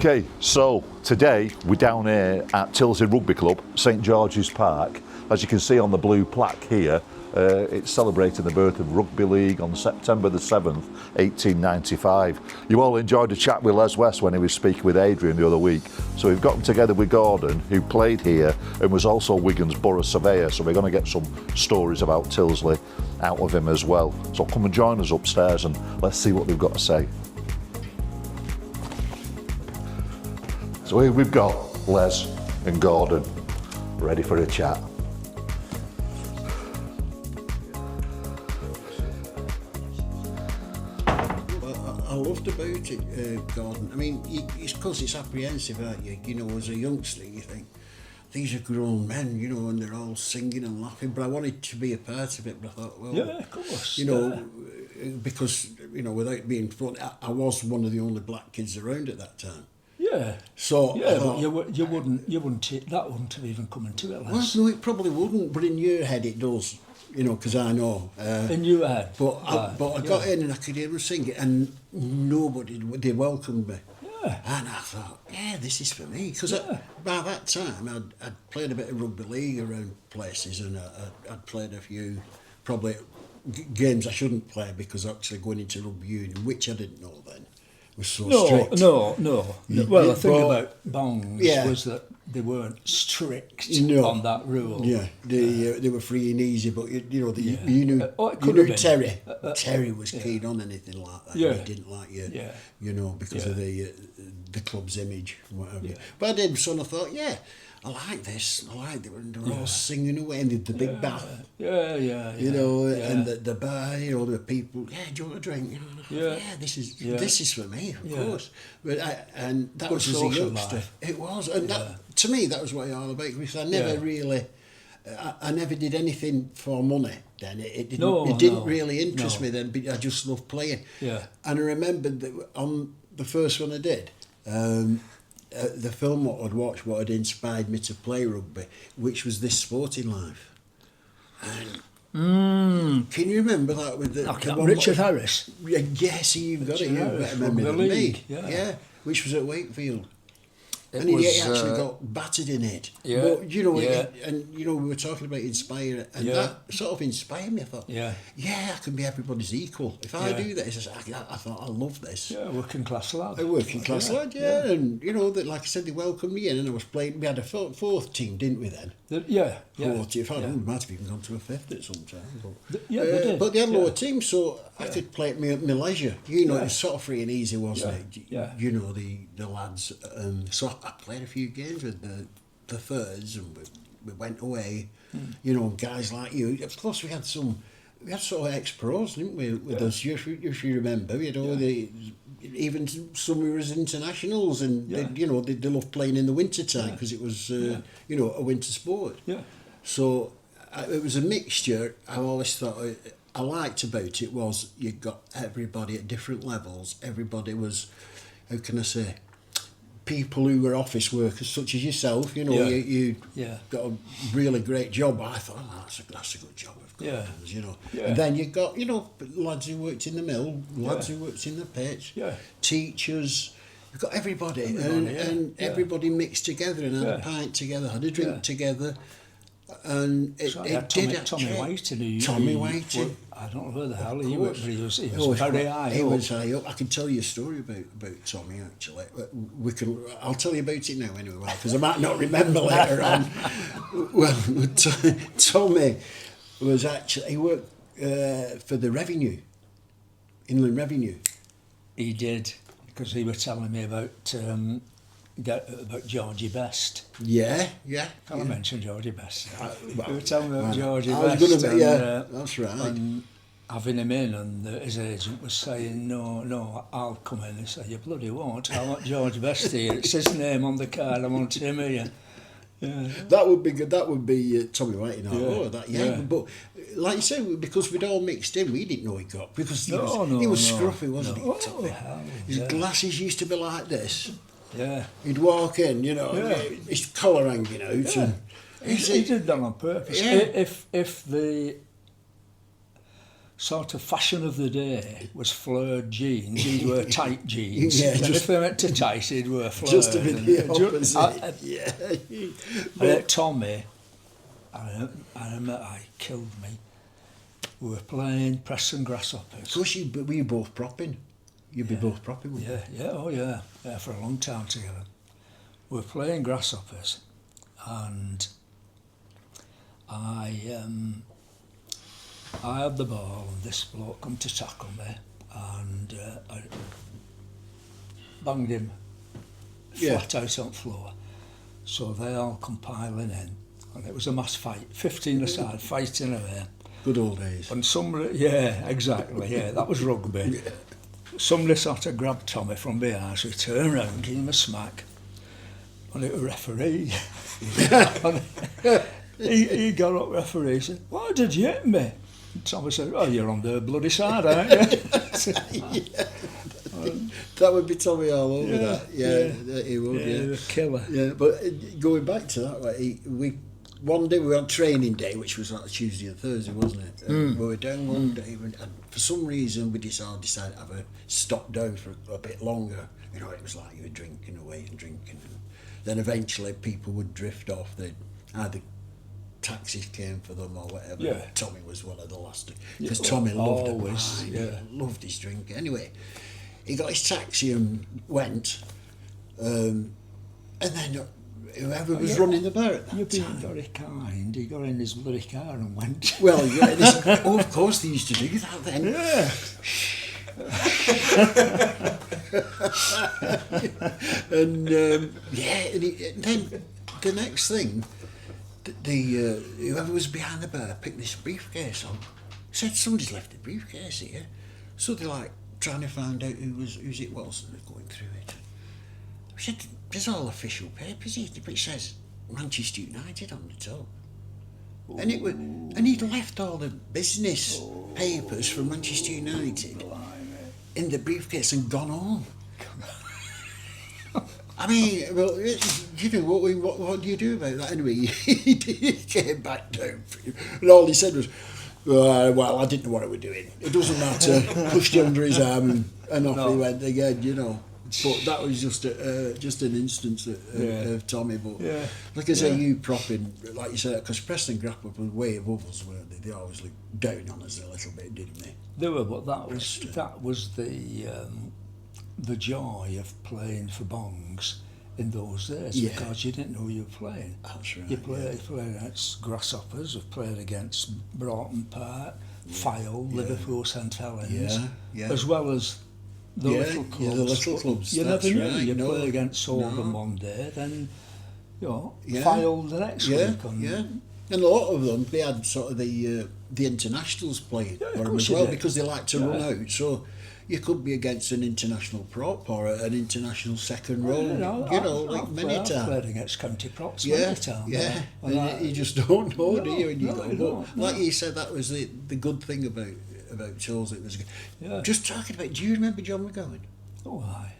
Okay, so today we're down here at Tyldesley Rugby Club, St George's Park. As you can see on the blue plaque here, it's celebrating the birth of Rugby League on September the 7th, 1895. You all enjoyed a chat with Les West when he was speaking with Adrian the other week. So we've gotten together with Gordon, who played here and was also Wigan's Borough Surveyor. So we're going to get some stories about Tyldesley out of him as well. So come and join us upstairs and let's see what they've got to say. So here we've got Les and Gordon, ready for a chat. What I loved about it, Gordon, I mean, it's because it's apprehensive, aren't you? You know, as a youngster, you think, these are grown men, you know, and they're all singing and laughing, but I wanted to be a part of it, but I thought, well, yeah, of course, you know, because, you know, without being funny, I was one of the only black kids around at that time. Yeah. So yeah, thought, but that wouldn't have even come into it. Well, no, it probably wouldn't, but in your head it does, you know, because I know. In your head. But I got in and I could hear them singing, and they welcomed me. Yeah. And I thought, yeah, this is for me, because by that time I'd played a bit of rugby league around places, and I'd played a few probably games I shouldn't play because actually going into rugby union, which I didn't know then. Strict. No. Well, the thing about bongs was that they weren't strict on that rule. Yeah, they were free and easy, but you know, you knew Terry. Terry was keen on anything like that. Yeah. He didn't like you, you know, because of the club's image and whatever. Yeah. But I did, so I thought, I like this. I like it when they were all singing away and the big bath. Yeah. You know, and the bar, you know, the people, do you want a drink? You know, and I thought, this is for me, of course. But and that was as a youngster. Life. It was. And that, to me, that was what it was all about, because I never really, I never did anything for money then. It didn't really interest me then, but I just loved playing. Yeah. And I remembered that on the first one I did, the film what I'd watched, what had inspired me to play rugby, which was This Sporting Life. And can you remember that with the Richard Harris? Yes, you've got it. You've better memory than me. Yeah, which was at Wakefield. And he actually got battered in it. Yeah. But, you know, and you know, we were talking about inspire, and that sort of inspired me. I thought, I can be everybody's equal. If I do this, I thought, I love this. Yeah, working class lad. A working class lad, and you know, that, like I said, they welcomed me in, and I was playing. We had a fourth team, didn't we then? Fourth. In fact, we might have even gone to a fifth at some time. But, they did. But they had lower teams, so I could play at my leisure. You know, it was sort of free and easy, wasn't it? Yeah. You know, the lads. So I played a few games with the thirds, and we went away. You know, guys like you. Of course, we had sort of ex-pros, didn't we? With us, if you remember, we had all even some who was internationals, and they loved playing in the winter time because it was you know, a winter sport. Yeah. So it was a mixture. I always thought I liked about it was you got everybody at different levels. Everybody was, how can I say, people who were office workers, such as yourself. You know, you got a really great job. I thought, that's a good job. You know, and then you got, you know, lads who worked in the mill, lads who worked in the pitch, teachers. You've got everybody, and everybody mixed together and had a pint together, had a drink together, and it did actually. Tommy Whiting. I don't know who the hell he was, but he was very high up. He was high up. I can tell you a story about Tommy, actually. I'll tell you about it now anyway, because I might not remember later on. Well, Tommy was actually, he worked for the revenue, Inland Revenue. He did, because he was telling me about Georgie Best. Yeah. Can I mention Georgie Best? He was telling me about Georgie Best. That's right. And having him in, and his agent was saying, no, I'll come in. He said, you bloody won't. I want George Best here. It's his name on the card. I want him here. Yeah. That would be good. That would be Tommy Whiting. But like you said, because we'd all mixed in, we didn't know he got, because he was scruffy, wasn't he? His glasses used to be like this. Yeah. He'd walk in, you know, his collar hanging out. Yeah. And he did that on purpose. Yeah. If the sort of fashion of the day was flared jeans. He'd wear tight jeans. Yeah, And just- if they went to tight, he'd wear flared. Just a bit And- the opposite. Tommy, I killed me. We were playing Preston Grasshoppers. Of course, were you both propping? You'd be both propping, wouldn't Yeah, for a long time together. We were playing Grasshoppers, and I had the ball, and this bloke come to tackle me, and I banged him flat out on the floor. So they all come piling in, and it was a mass fight, 15 aside, fighting away. Good old days. And somebody, yeah, exactly, yeah, that was rugby. Somebody sort of grabbed Tommy from behind, so he turned around, gave him a smack, and it was a referee. And he got up, referee, said, "Why did you hit me?" And Tommy said, "Oh, you're on the bloody side, aren't you?" That would be Tommy all over Yeah, that. Yeah, he would, He was a killer. Yeah, but going back to that, one day we were on training day, which was like Tuesday and Thursday, wasn't it? We were down one day, and for some reason we decided to have a stop down for a bit longer. You know, it was like you were drinking away and drinking, and then eventually people would drift off. They'd either taxis came for them or whatever. Yeah. Tommy was one of the last, because Yeah, Tommy loved it. always, yeah. He loved his drink. Anyway, he got his taxi and went, and then whoever was running the bar at that You're being time. very kind. He got in his bloody car and went. Well, yeah, of course they used to do that then. Yeah. And and then the next thing, whoever was behind the bar picked this briefcase up. Said somebody's left the briefcase here. So they're like trying to find out whose it was, and they're going through it. I said, "There's all official papers here, but it says Manchester United on the top." And he'd left all the business papers from Manchester United in the briefcase and gone home. I mean, well, you know, what do you do about that? Anyway, he came back down, and all he said was, "Well, I didn't know what I was doing. It doesn't matter." Pushed it under his arm and off he went again, you know. But that was just an instance of Tommy. But like I say, you propping, like you said, because Preston Grapple were way above us, weren't they? They always looked down on us a little bit, didn't they? They were, but that was the joy of playing for Bongs in those days, because you didn't know you were playing. That's right. You played against Grasshoppers, we've played against Broughton Park, File, Liverpool St Helens, as well as the little clubs. Yeah, the little clubs. You never knew. Right. You play against Oldham one day, then Yeah. File the next week. And a lot of them, they had sort of the internationals playing for them course as you well, did. because they like to run out. So you could be against an international prop or an international second row, I've many played times. against county props Yeah, many times. yeah. And And you just don't know, do you? When you no, go. you don't, But like you said, that was the good thing about Charles. It was Yeah. just talking about. Do you remember John McGowan? Oh, aye.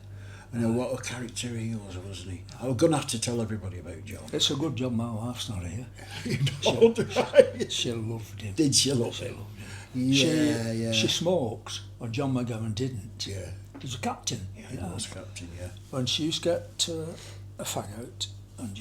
I know what a character he was, wasn't he? I'm going to have to tell everybody about John. It's a good job my wife's not here. You know, right? She loved him. Did she love him? Yeah, She smoked, or John McGowan didn't. Yeah. He was a captain. Yeah, he was captain, yeah. And she used to get a fag out and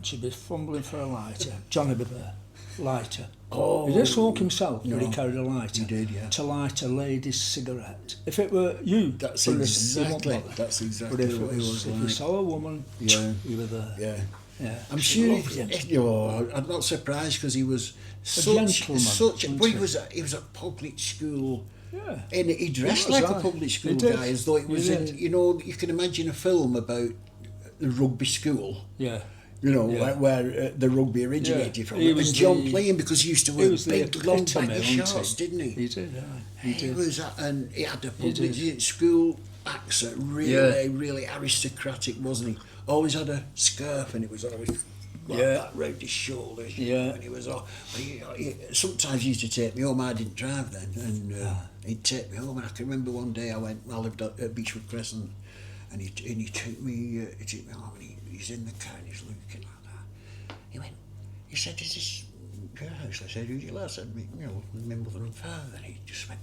she'd be fumbling for a lighter. Johnny be there, lighter. Oh. He didn't smoke himself, No. but he carried a lighter. He did, yeah. To light a lady's cigarette. If it were you, That's he wouldn't exactly bother. that's But exactly if what he was if you like. saw a woman, Yeah. you were there. Yeah. Yeah. I'm She sure loved him. I'm not surprised because he was gentleman, but he wasn't was a public school. Yeah. And he dressed He was, like a aye. public He school did. guy, as though it He was did. in, you can imagine a film about the rugby school, Yeah. where the rugby originated Yeah. from. He And was John the- playing because he used to He wear was the big, long epitome, baggy wasn't shorts, didn't he? He did, aye. He He did. was, and he had a He public did. school accent, really, Yeah. really aristocratic, wasn't he? Always had a scarf, and it was always like Yeah. that round his shoulders. Yeah. And he was all. Sometimes he used to take me home. I didn't drive then, and he'd take me home. And I can remember one day I lived at Beechwood Crescent, and he took me. He took me home, and he's in the car, and he's looking like that. He said, "Is this So I said, who's your lad? I said, you know, my mother and father. And he just went,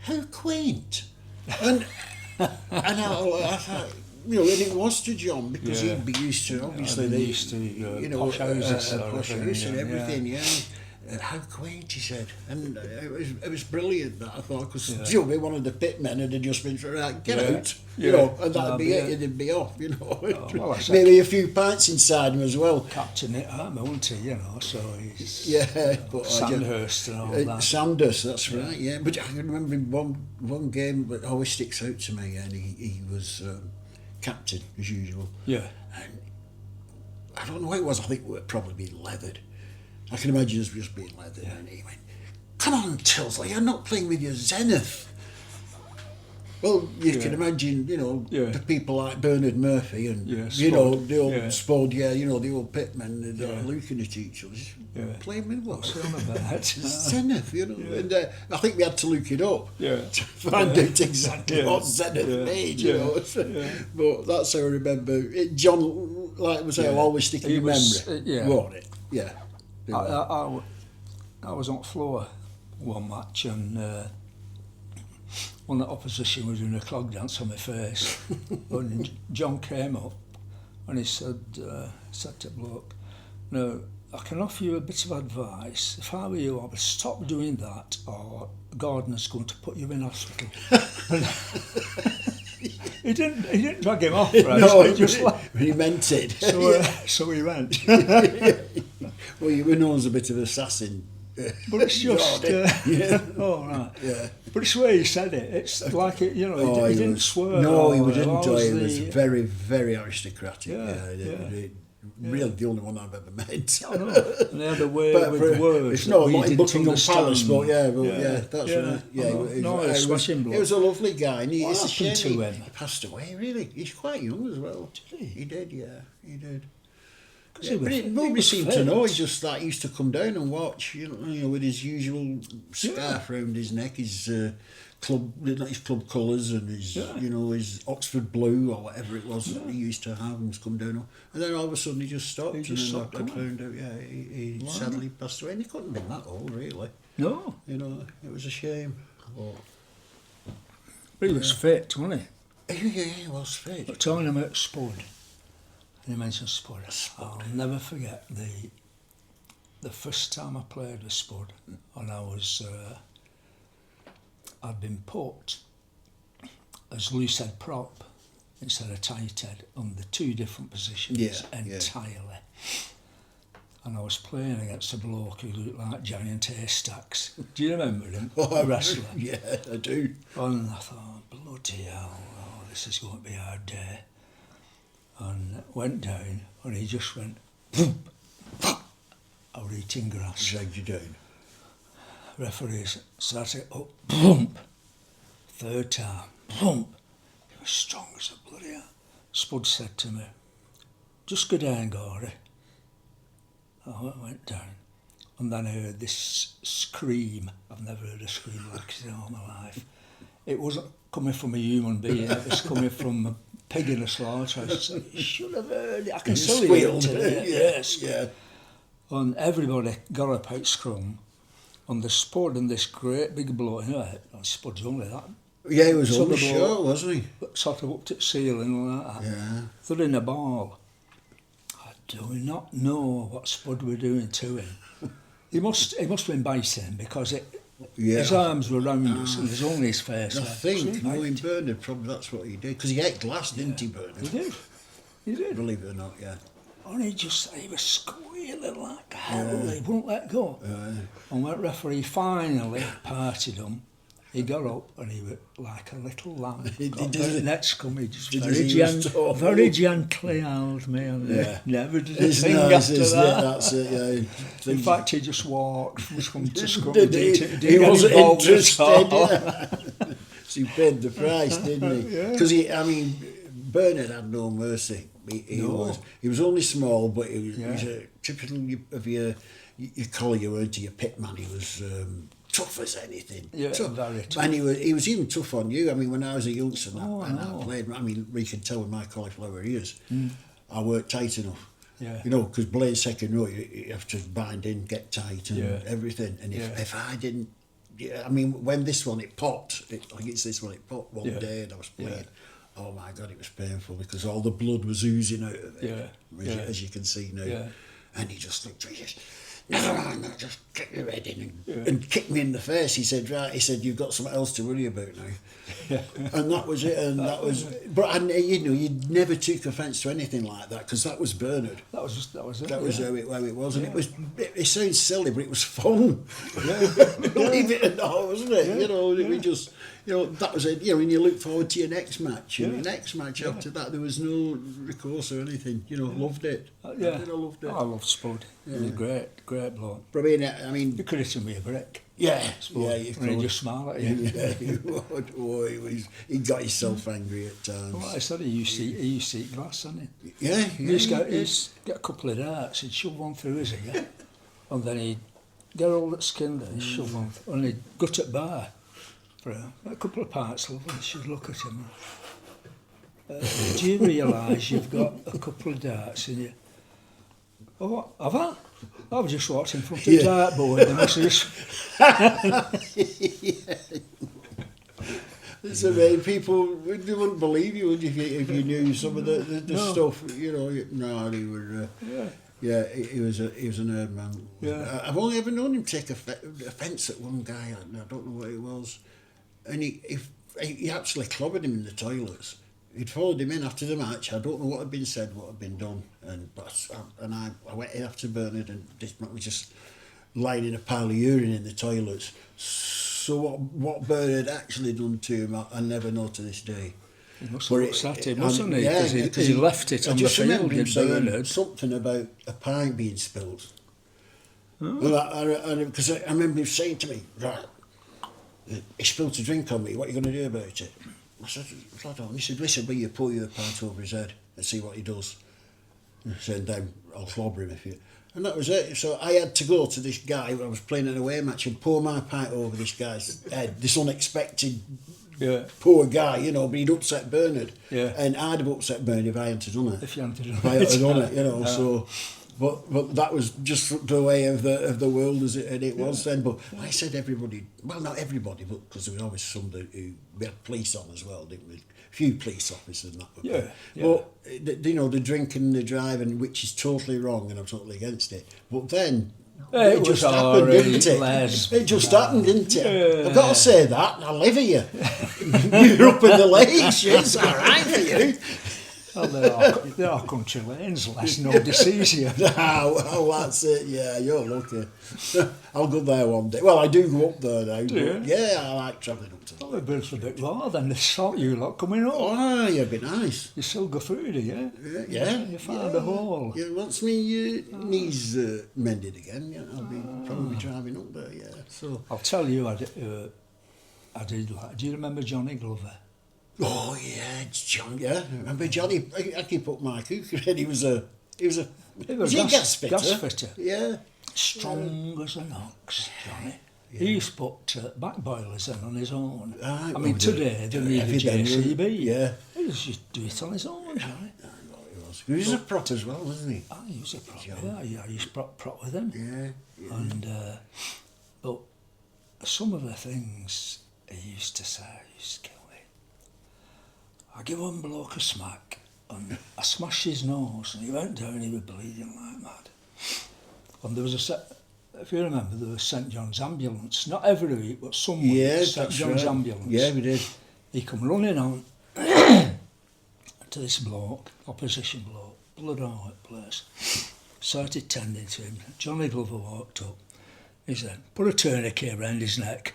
how quaint. And I thought, you know, and it was to John because he'd be used to, obviously, you know, posh houses, posh house and everything, yeah. How quaint, he said. And it was brilliant, that I thought, because you know, one of the pitmen had just been right, get out, you know, and that'd be it, it'd be off, you know. Well, maybe a few pints inside him as well. Captain at home, wasn't he, you know, so he's but Sandhurst and all that. Sandhurst, that's right, yeah. But I can remember in one game that always sticks out to me, and he was captain, as usual. Yeah. And I don't know what it was, I think we were probably being leathered. I can imagine us just being leathered, and he went, come on, Tyldesley, you're not playing with your Zenith. Well, you can imagine, you know, the people like Bernard Murphy and, you know, the old Spud, you know, the old pitmen, they're looking at each other. Playing with what? Zenith, you know. And I think we had to look it up to find out exactly what Zenith made, you know. But that's how I remember it. John, like I say, I'll always stick in your memory. Won't it? Yeah. I was on the floor one match, and one of the opposition was doing a clog dance on my face. And John came up and he said to the bloke, "No, I can offer you a bit of advice. If I were you, I would stop doing that, or Gardner's going to put you in hospital." He didn't drag him off, right? No, he just he meant it. So he went. Well, you were known as a bit of an assassin. But it's just, oh right. Yeah. But it's the way he said it. It's like it, you know. He didn't swear. No, he didn't. He was very, very aristocratic. Really, the only one I've ever met. I know. And they had a way with words. It's not like Buckingham Palace, but that's right. He was a lovely guy. And it's a shame he passed away. Really, he's quite young as well. Did he? He did. Yeah, he did. But nobody seemed to know. He just like used to come down and watch, you know, with his usual scarf round his neck, his club colours and his, you know, his Oxford blue or whatever it was that he used to have, and come down. And then all of a sudden he just stopped. I found out, he sadly passed away, and he couldn't have been that old, really. No, you know, it was a shame. But he was fit, wasn't he? Yeah, he was fit. But talking about Spud. You mentioned Spud. I'll never forget the first time I played with Spud, and I'd been put as loose head prop instead of tight head on the two different positions entirely. And I was playing against a bloke who looked like giant haystacks. Do you remember him? Oh, wrestler. Yeah, I do. And I thought, bloody hell, this is going to be our day. And went down, and he just went, boom. I was eating grass. Dragged you down. Referees started up, boom. Third time, boom. He was strong as a bloody hell. Spud said to me, "Just go down, Gory." I went down, and then I heard this scream. I've never heard a scream like it in all my life. It wasn't coming from a human being, it was coming from a pig in a slaughterhouse. You should have heard it. I can still hear it today. Yes. Yeah. And everybody got up out scrum, and the Spud and this great big bloke, you know, Spud's only that. Yeah, he was only short, wasn't he? Sort of up to the ceiling like that. Yeah. Throwing a ball. I do not know what Spud were doing to him. He must have been biting because his arms were round us and there's only his face. I think, knowing Bernard, probably that's what he did. Because he ate glass, didn't he, Bernard? He did. Believe it or not, yeah. And he was squealing like hell. He wouldn't let go. And when the referee finally parted him, he got up and he was like a little lamb. Next come, he just very gently held me and never did a thing after that. That's it, yeah. In fact, he just walked from scrum to scrum. He wasn't interested. So he paid the price, didn't he? Because Bernard had no mercy. He was only small, but he was a typical of your collier, weren't he? Your pitman. He was tough as anything. Yeah, very tough. And he was even tough on you. I mean, when I was a youngster, I played. I mean, we can tell with my cauliflower ears, I worked tight enough. Yeah. You know, because playing second row, you have to bind in, get tight, and Yeah. everything. And Yeah. if I didn't, yeah, I mean, when this one it popped, I think it's this one it popped one Yeah. day, and I was playing. Yeah. Oh my God, it was painful because all the blood was oozing out of it, Yeah. as you can see now. Yeah. And he just looked at me, he said, never mind that, just get your head in Yeah. and kicked me in the face. He said, right, he said, you've got something else to worry about now. Yeah. And that was it, and that was, but and, you know, you never took offence to anything like that because that was Bernard. That was it. That was yeah. how it was, and Yeah. it sounds silly, but it was fun. Believe it or not, wasn't it? Yeah. You know, we Yeah. just, you know, that was it. You know, and you look forward to your next match. And Yeah. your next match Yeah. after that, there was no recourse or anything. You know, loved it. Yeah. I loved it. I love Spud. He was a great bloke. But I mean, You could hit him with a brick. yeah, Spud. yeah, you And he'd could. just smile at you. Yeah, he would. Oh, he got himself angry at times. Well, like I said, he used to eat glass, hadn't he? Yeah, He yeah, used to he get a couple of darts, he'd shove one through his ear, and then he'd get all that skin there, shove one, and he'd gut at bar for a couple of parts of and she'd look at him. Do you realise you've got a couple of darts in you? Oh, what, have I? I've just walked in front of the dartboard and this is... So people, they wouldn't believe you, would you, if you knew some of the No. stuff, you know. No, he was, he was a nerd man. Yeah. I've only ever known him take offence at one guy, and I don't know what it was. And he actually clobbered him in the toilets. He'd followed him in after the match. I don't know what had been said, what had been done, and I went in after Bernard, and this man was just lying in a pile of urine in the toilets. So what Bernard actually done to him, I never know to this day. He must But have upset him, mustn't he? yeah, Because he left it I on the just remember field, him did saying Bernard. something about a pint being spilled. Oh. Because I remember him saying to me, right, he spilled a drink on me, what are you going to do about it? I said, I don't know. He said, listen, will you pour you a pint over his head and see what he does? I said, then I'll clobber him if you... And that was it. So I had to go to this guy when I was playing an away match and pour my pint over this guy's head, this unexpected poor guy, you know, but he'd upset Bernard. Yeah. And I'd have upset Bernard if I hadn't done it. If you hadn't done If I hadn't done it, you know, Yeah. so... But that was just the way of the world as it was then. But I said everybody, well, not everybody, but because there was always somebody who, we had police on as well, didn't we? A few police officers and that. Yeah. But, you know, the drinking, the driving, which is totally wrong and I'm totally against it. But then... It was just happened, alright, didn't it? Les. It just happened, didn't it? Yeah. I've got to say that, I live here. You're up in the lakes, it's all right for you. Well, there are country lanes, Les. Nobody sees you. Well, that's it, yeah, you're lucky. I'll go there one day. Well, I do go up there now. Do you? Yeah, I like travelling up to Well, there. the bill's a bit lower than they thought you lot coming up. Oh, you'd be nice. You still go through, do you? Yeah. You found a hole. Yeah, once me knees mended again, yeah, I'll be probably driving up there, yeah. So. I'll tell you, I did like... Do you remember Johnny Glover? Oh yeah, it's John. Yeah, remember Johnny? I keep up my cooker, and he was a gas fitter. Gas fitter. Yeah, Strong as an ox, Johnny. He used to put back boilers in on his own. Aye, I mean, well, today they need a everything, JCB. yeah. He used to do it on his own, Johnny. He was a prot as well, wasn't he? I used to prop, yeah, I used to prop with him. Yeah. And but some of the things he used to say used to kill me. I give one bloke a smack and I smashed his nose and he went down, he was bleeding like mad. And there was if you remember, there was St John's ambulance, not every week, but some weeks, Yeah, St that's John's right. ambulance. Yeah, we did. He come running on to this bloke, opposition bloke, blood all over the place. Started tending to him. Johnny Glover walked up. He said, put a tourniquet around his neck.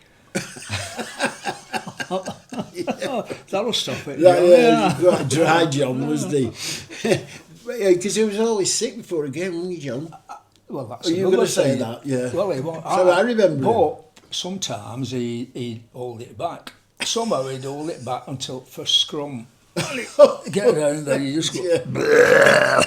That'll stop it. Yeah, got a dry John, wasn't he? Because he was always sick before a game, wasn't he, John? Well, that's Are you another going to say thing. that? Yeah. Well, he won't. So I remember him. But sometimes he'd hold it back. Somehow he'd hold it back until first scrum. Get around there, you just go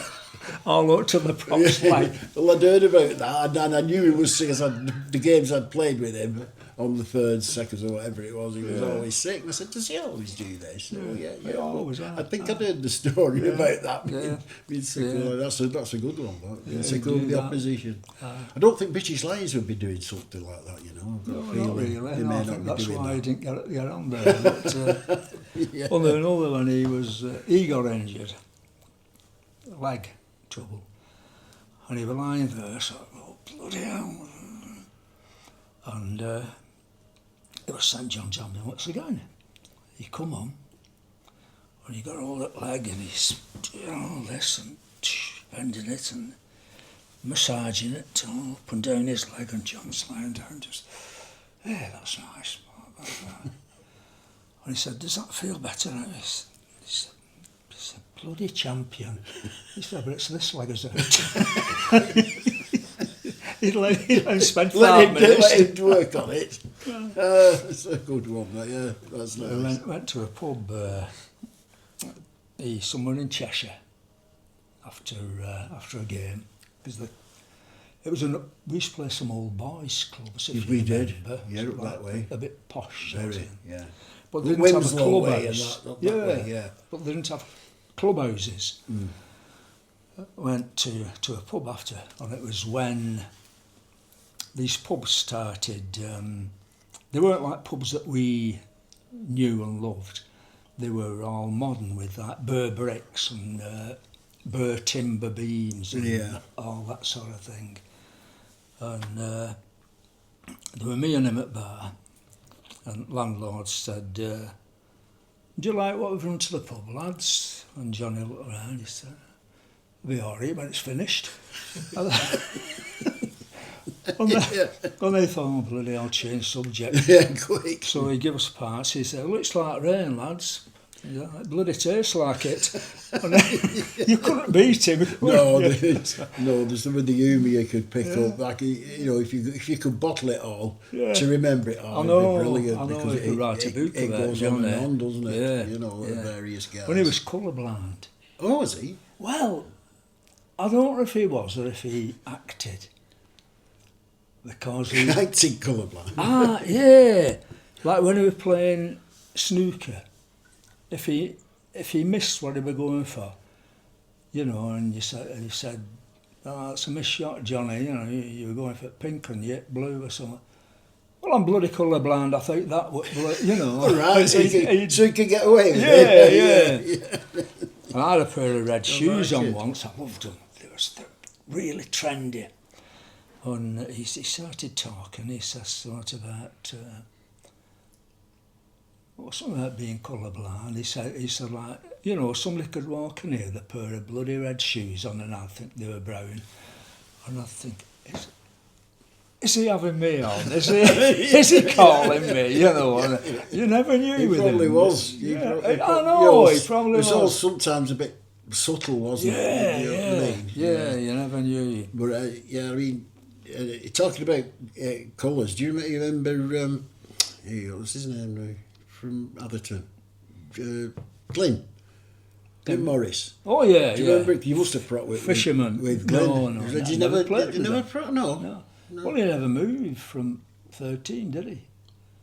all up to the props line. Well, I'd heard about that, and I knew he was sick as the games I'd played with him. on the third, seconds or whatever it was. He was always sick. And I said, does he always do this? Oh, yeah. Always. I think I'd heard the story about that. Yeah. Being sick. That's a good one. But being sick indeed, over the that. opposition. I don't think British Lions would be doing something like that. You know. I've got a feeling Not really. they may I not think be that's doing why that. he didn't get on there. But, on another one, he got injured, leg trouble, and he was lying there. So, oh bloody hell! And it was St John's ambulance again. He come on, and he got all that leg, and he's doing all this and bending it and massaging it all up and down his leg, and John's lying down just, hey, that's nice. And he said, does that feel better? And he said, bloody champion. He said, but it's this leg as it. He'd let spend 5 minutes. Let him work on it. That's a good one, mate. Yeah, that's nice. We went to a pub, somewhere in Cheshire, after a game. Because we used to play some old boys clubs. If We you did. remember. Yeah, So up that way. A bit posh. sort Very, of. yeah. But they didn't have a Winslow way and clubhouse. that way, yeah. But they didn't have clubhouses. Went to a pub after, and it was when these pubs started. They weren't like pubs that we knew and loved. They were all modern with like burr bricks and burr timber beams and all that sort of thing. And there were me and him at bar, and landlord said, do you like what we've done to the pub, lads? And Johnny looked around, he said, it'll be all right when it's finished. And they thought, oh, bloody, I'll change subject. Yeah, quick. So he gave us parts. He said, looks like rain, lads. Yeah, it bloody tastes like it. And you couldn't beat him. No, there's some of the humour you could pick up. Like, you know, if you could bottle it all to remember it all, I know, it'd be brilliant. I know, because you could write a book it about goes it, on don't and it? on, doesn't it? Yeah, You know, yeah. various guys. When he was colourblind. Oh, was he? Well, I don't know if he was or if he acted. Because he... Acting colourblind. Ah, yeah. Like when he was playing snooker, if he missed what he was going for, you know, and he said, oh, that's a missed shot, Johnny, you know, you were going for pink and yet blue or something. Well, I'm bloody colourblind, I think that would, you know. All right, so he could get away with it. Yeah. And I had a pair of red shoes on it. once, I loved them. They were really trendy. And he started talking, he says sort of about, something about being colourblind. He said like, you know, somebody could walk in here with a pair of bloody red shoes on and I think they were brown. And I think, is he having me on? Is he calling me? You know, and you never knew He with probably him. was. I know, he probably it was. all was. sometimes a bit subtle, wasn't it? You know what I mean? Yeah, you never knew. But I mean, talking about colours, do you remember? What's his name now? From Atherton, Glen Morris. Oh yeah, Do you remember? You must have prot with Fisherman. with Glen. No, Did you never never played you with never them. prot? No. Well, he never moved from 13, did he?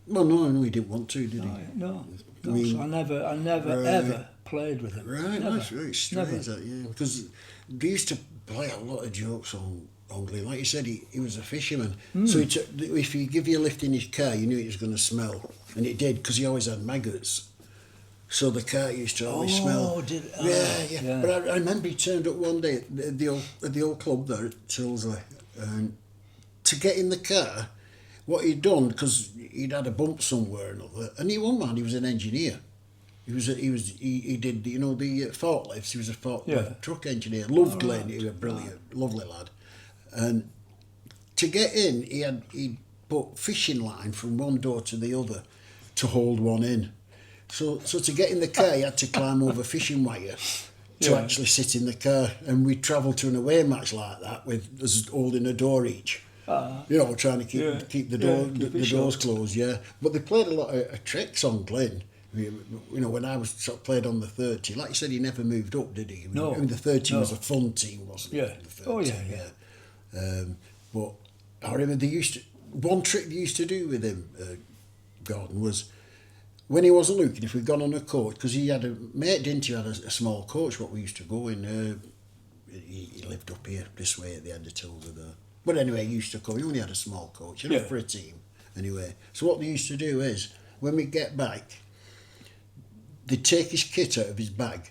Well, no, he didn't want to, did he? No. I mean, So I never right. ever played with him. Right, Never. that's very strange. That, yeah, because they used to play a lot of jokes on Glen. Like you said, he was a fisherman. So if he give you a lift in his car, you knew it was going to smell, and it did because he always had maggots. So the car used to always smell. Did it? Yeah. But I remember he turned up one day at the old club there at Tyldesley, and to get in the car, what he'd done, because he'd had a bump somewhere or another, and he was an engineer. He did, you know, the forklifts. He was a forklift truck engineer. Loved Glen. He was a brilliant, lovely lad. And to get in, he'd put fishing line from one door to the other to hold one in. So to get in the car, he had to climb over fishing wire to actually sit in the car. And we travelled to an away match like that with us holding a door each. You know, trying to keep the doors closed. Yeah, but they played a lot of tricks on Glen. You know, when I was sort of played on the third team, like you said, he never moved up, did he? No. I mean, the third team was a fun team, wasn't it? Yeah. The third team, but I remember one trick we used to do with him, Gordon, was when he wasn't looking, if we'd gone on a coach, because he had a mate, didn't he, had a small coach, what we used to go in. He lived up here, this way at the end of Tilda there. But anyway, he used to come, he only had a small coach, enough for a team. Anyway, so what they used to do is, when we get back, they'd take his kit out of his bag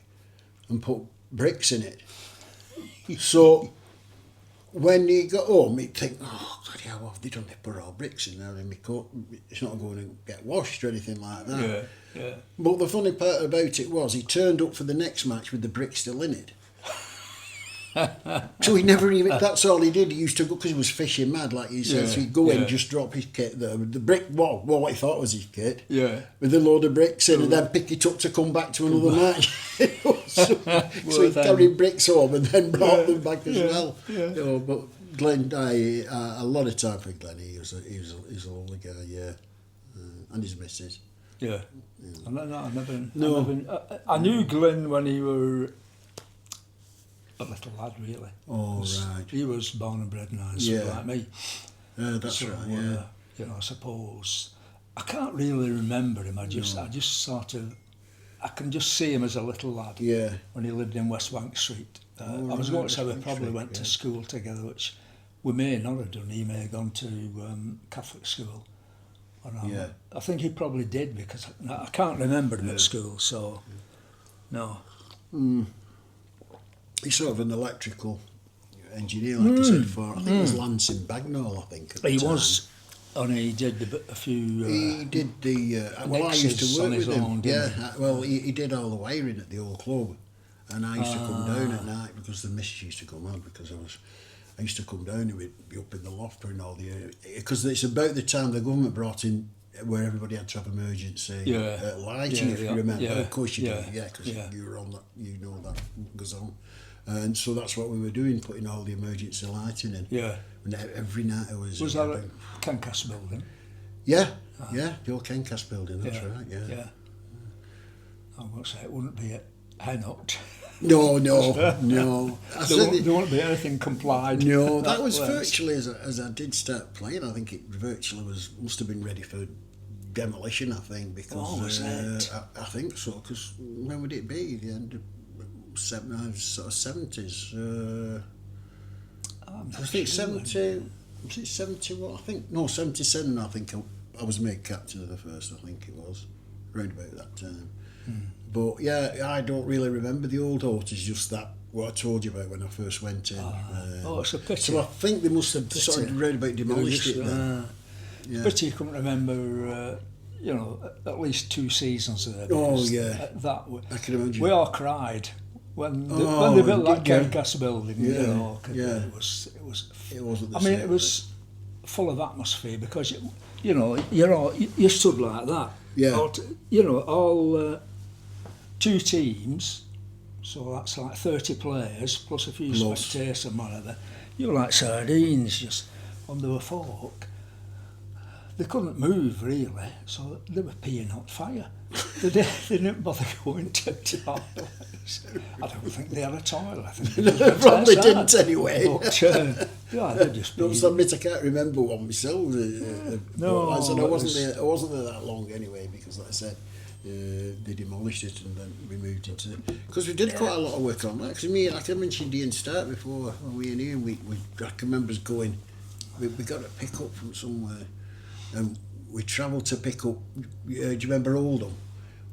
and put bricks in it. So when he got home, he'd think, oh, bloody hell, what have they done? They put all bricks in there in my coat. It's not going to get washed or anything like that. Yeah. But the funny part about it was he turned up for the next match with the brick still in it. So he never even, that's all he did. He used to go, because he was fishing mad, like you said, so he'd go in, just drop his kit there, with the brick, well, what he thought was his kit, with a load of bricks in, and then pick it up to come back to another match. so he'd carry bricks home and then brought them back as well. You know, but Glen, a lot of time for Glen, he was a lovely guy, and his missus. Yeah. I knew Glen when he were a little lad, really. Oh, right. He was born and bred in Ireland, like me. That's so, right, yeah. You know, I suppose I can't really remember him. I just sort of, I can just see him as a little lad. Yeah. When he lived in West Bank Street. I was going to say we probably went to school together, which we may not have done. He may have gone to Catholic school. I think he probably did, because I can't remember him at school. So, no. He's sort of an electrical engineer, like I said before. I think it was Lancing Bagnall, I think. At the time. Was, and he did a few. He did the. Well, I used to work with him. Well, he did all the wiring at the old club, and I used to come down at night because the missus used to come on, because I used to come down and we'd be up in the loft and all the. Because it's about the time the government brought in where everybody had to have emergency lighting, if you remember. Of course you do, because you were on that, you know that goes on. And so that's what we were doing, putting all the emergency lighting in. Yeah. And every night I was... Was that a Kencast building? Yeah, the old Kencast building, that's right, yeah. I won't say it wouldn't be at Henout. No. There won't be anything complied. No, that was virtually, as I did start playing, I think it virtually must have been ready for demolition, I think, because... I think so, because when would it be? The end of... sort of 70s. I think 70. Was it 71? I think 77. I think I was made captain of the first. I think it was around about that time. But yeah, I don't really remember the old Hortons. Just that what I told you about when I first went in. It's a pity. So I think they must have sort of round about demolished it. Pity you couldn't remember. At least 2 seasons there. I can imagine. We all cried. When they built that Kencast building, it wasn't the same. It was full of atmosphere, because you stood like that. Yeah. All 2 teams, so that's like 30 players plus a few spectators and whatever. You were like sardines, just on the folk. They couldn't move really, so they were peeing hot fire. They didn't bother going to toilets. I don't think they had a toilet. I think they probably didn't anyway. But, they just. No, I admit I can't remember one myself. No, I wasn't there that long anyway, because like I said, they demolished it and then we moved into it. Because we did quite a lot of work on that. Because like I mentioned Ian Stark before, when we were here, I can remember us going. We got a pick up from somewhere. And we travelled to pick up, do you remember Oldham?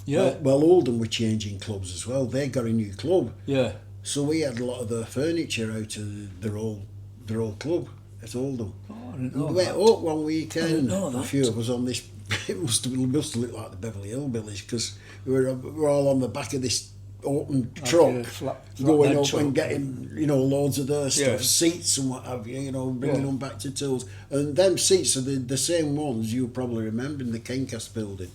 Yeah. Well, Oldham were changing clubs as well. They got a new club. Yeah. So we had a lot of their furniture out of their old club at Oldham. Oh, I didn't know and we went up one weekend, a few of us on this, it must have looked like the Beverly Hillbillies, because we were all on the back of this open truck, going up and getting, loads of their stuff, seats and what have you, bringing them back to Tills. And them seats are the same ones you probably remember in the Kencast building.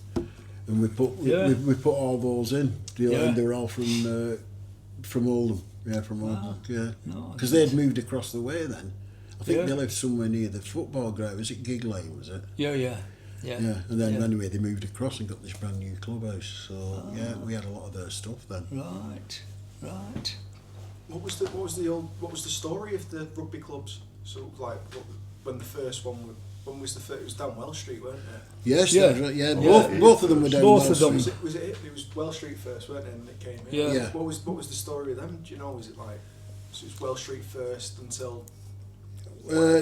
And we put all those in. And they were all from Oldham. Yeah, from Oldham. Yeah, because they'd moved across the way then. I think they lived somewhere near the football ground. Was it Gig Lane? Was it? Yeah. And then anyway, they moved across and got this brand new clubhouse. So we had a lot of their stuff then. Right. What was the story of the rugby clubs? So like when the first one When was the first? It was down Welsh Street, weren't it? Yes, Yeah. that's right, yeah. Yeah. Both of them were down Both Wall of them. Street. It was Welsh Street first, weren't it? And it came in. Yeah. Yeah. What was the story of them? Do you know? Was it like so? It was Welsh Street first until.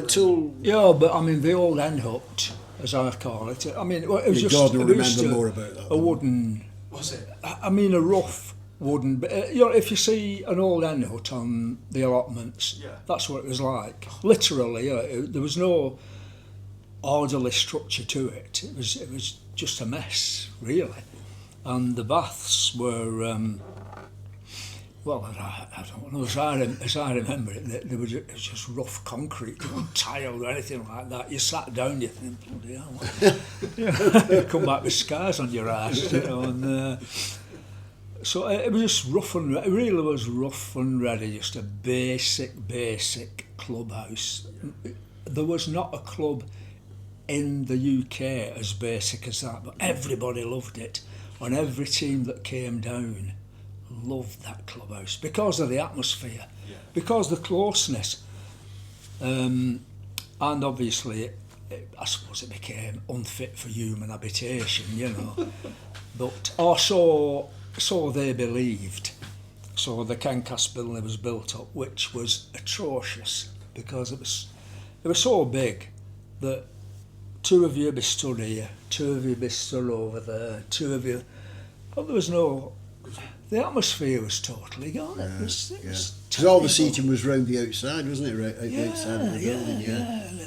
Till Yeah, but I mean, the old end hooked, as I call it. I mean, it was Yeah, just God will it was remember more about that a than- wooden. Was it? I mean, a rough wooden. You know, if you see an old end hut on the allotments, Yeah. that's what it was like. Literally, there was no orderly structure to it. It was just a mess, really. And the baths were. Well, I don't know. As I remember it, it was just rough concrete, no tile or anything like that. You sat down, you think, bloody hell. You come back with scars on your ass, you know. And so it was just rough and it really was rough and ready. Just a basic clubhouse. There was not a club in the UK as basic as that, but everybody loved it, and every team that came down loved that clubhouse because of the atmosphere, because of the closeness, and obviously I suppose it became unfit for human habitation, you know. But so they believed. So the Kencast building was built up, which was atrocious because it was so big that two of you be stood here, two of you be stood over there, two of you. Well, there was no. The atmosphere was totally gone. It was because all the seating was round the outside, wasn't it? Right out the outside of the building,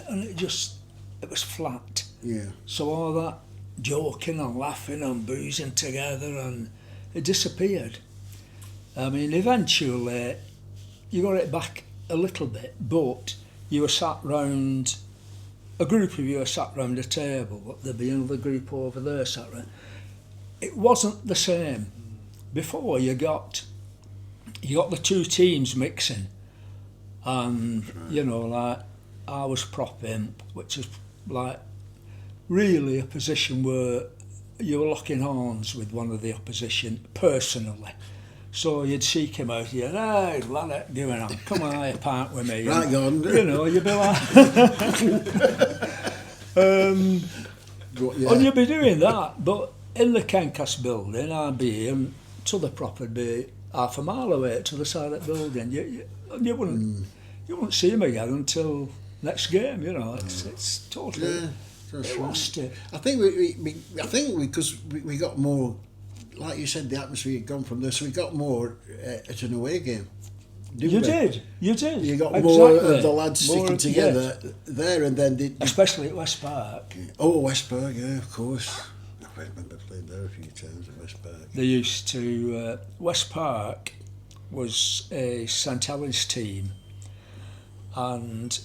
and it was flat. Yeah. So all that joking and laughing and boozing together, and it disappeared. I mean, eventually, you got it back a little bit, but you were sat round. A group of you were sat round a table, but there'd be another group over there sat round. It wasn't the same. Before you got the two teams mixing, and you know, like I was prop imp, which is like really a position where you were locking horns with one of the opposition personally. So you'd seek him out, you'd, hey lad, doing on, come on, have a pint with me. Right, go on. You know, you'd be like, Yeah. and you'd be doing that, but in the Kencast building, I'd be here, to the prop would be half a mile away to the side of the building. You wouldn't see him again until next game. You know, it's totally lost it. I think because we got more, like you said, the atmosphere had gone from there, so we got more at an away game. You did. You got exactly. more of the lads More, sticking together there, and then especially at West Park. Oh, West Park, yeah, of course. I remember playing there a few times at West Park. They used to. West Park was a St Helens team, and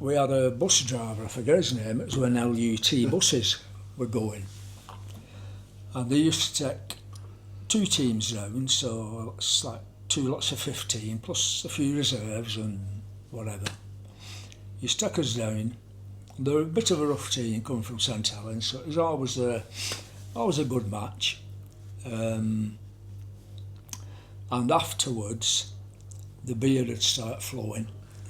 we had a bus driver. I forget his name. It was when LUT buses were going, and they used to take two teams round. So it's like two lots of 15 plus a few reserves and whatever. You stuck us down. They were a bit of a rough team coming from St Helens, so it was always a good match. And afterwards, the beer had started flowing,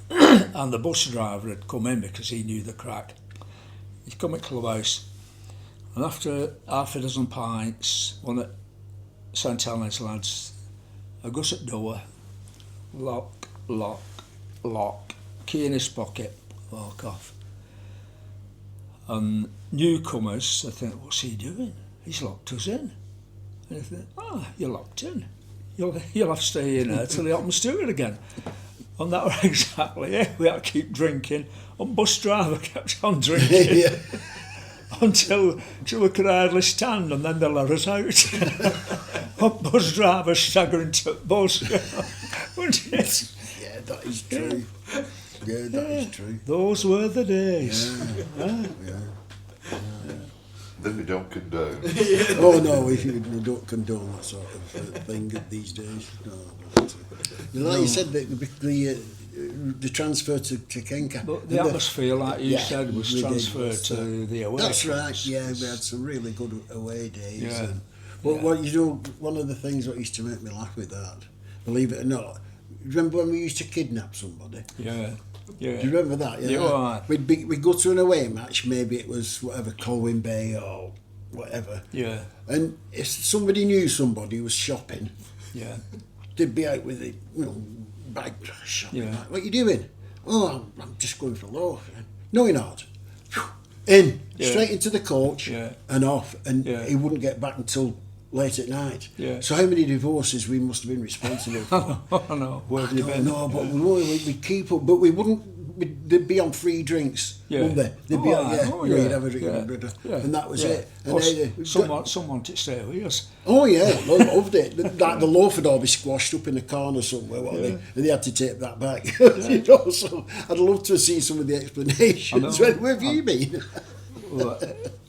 and the bus driver had come in because he knew the crack. He'd come at clubhouse, and after half a dozen pints, one of St Helens lads, a gusset door, lock, key in his pocket, walk off. And newcomers, I think, what's he doing? He's locked us in. And I think, you're locked in. You'll have to stay in there till he happens to it again. And that was exactly it. We had to keep drinking. And bus driver kept on drinking. Yeah. Until we could hardly stand, and then they let us out. And bus driver staggering to the bus. Yeah, that is true. Yeah, that is true. Those were the days. Yeah. Then we don't condone. Oh no, we don't condone that sort of thing these days. No, but, like you said, the transfer to Kencast. But the atmosphere, like you said, was transferred to the away. That's right. clubs. Yeah, we had some really good away days. Yeah. But one of the things that used to make me laugh with that, believe it or not, remember when we used to kidnap somebody? Yeah. Yeah. Do you remember that? Yeah. Yeah. We'd go to an away match, maybe it was whatever, Colwyn Bay or whatever. Yeah. And if somebody knew somebody who was shopping, Yeah. they'd be out with the, bag shopping. Yeah. Like, what are you doing? Oh, I'm just going for a loaf. No, you're not. In, Yeah. straight into the coach Yeah. and off. And Yeah. he wouldn't get back until late at night. Yeah. So how many divorces we must have been responsible for? Oh no, where have you been? No, but we'd keep up. But we wouldn't. They'd be on free drinks, Yeah. wouldn't they? They'd be Oh, on, aye. Oh, you'd yeah. have a drink Yeah. and a brother, Yeah. and that was Yeah. it. And Or they, someone to stay with us. oh yeah, loved it. Like the loaf would all be squashed up in a corner somewhere, and they had to take that back. So I'd love to see some of the explanations. I know. Where have you been? Well,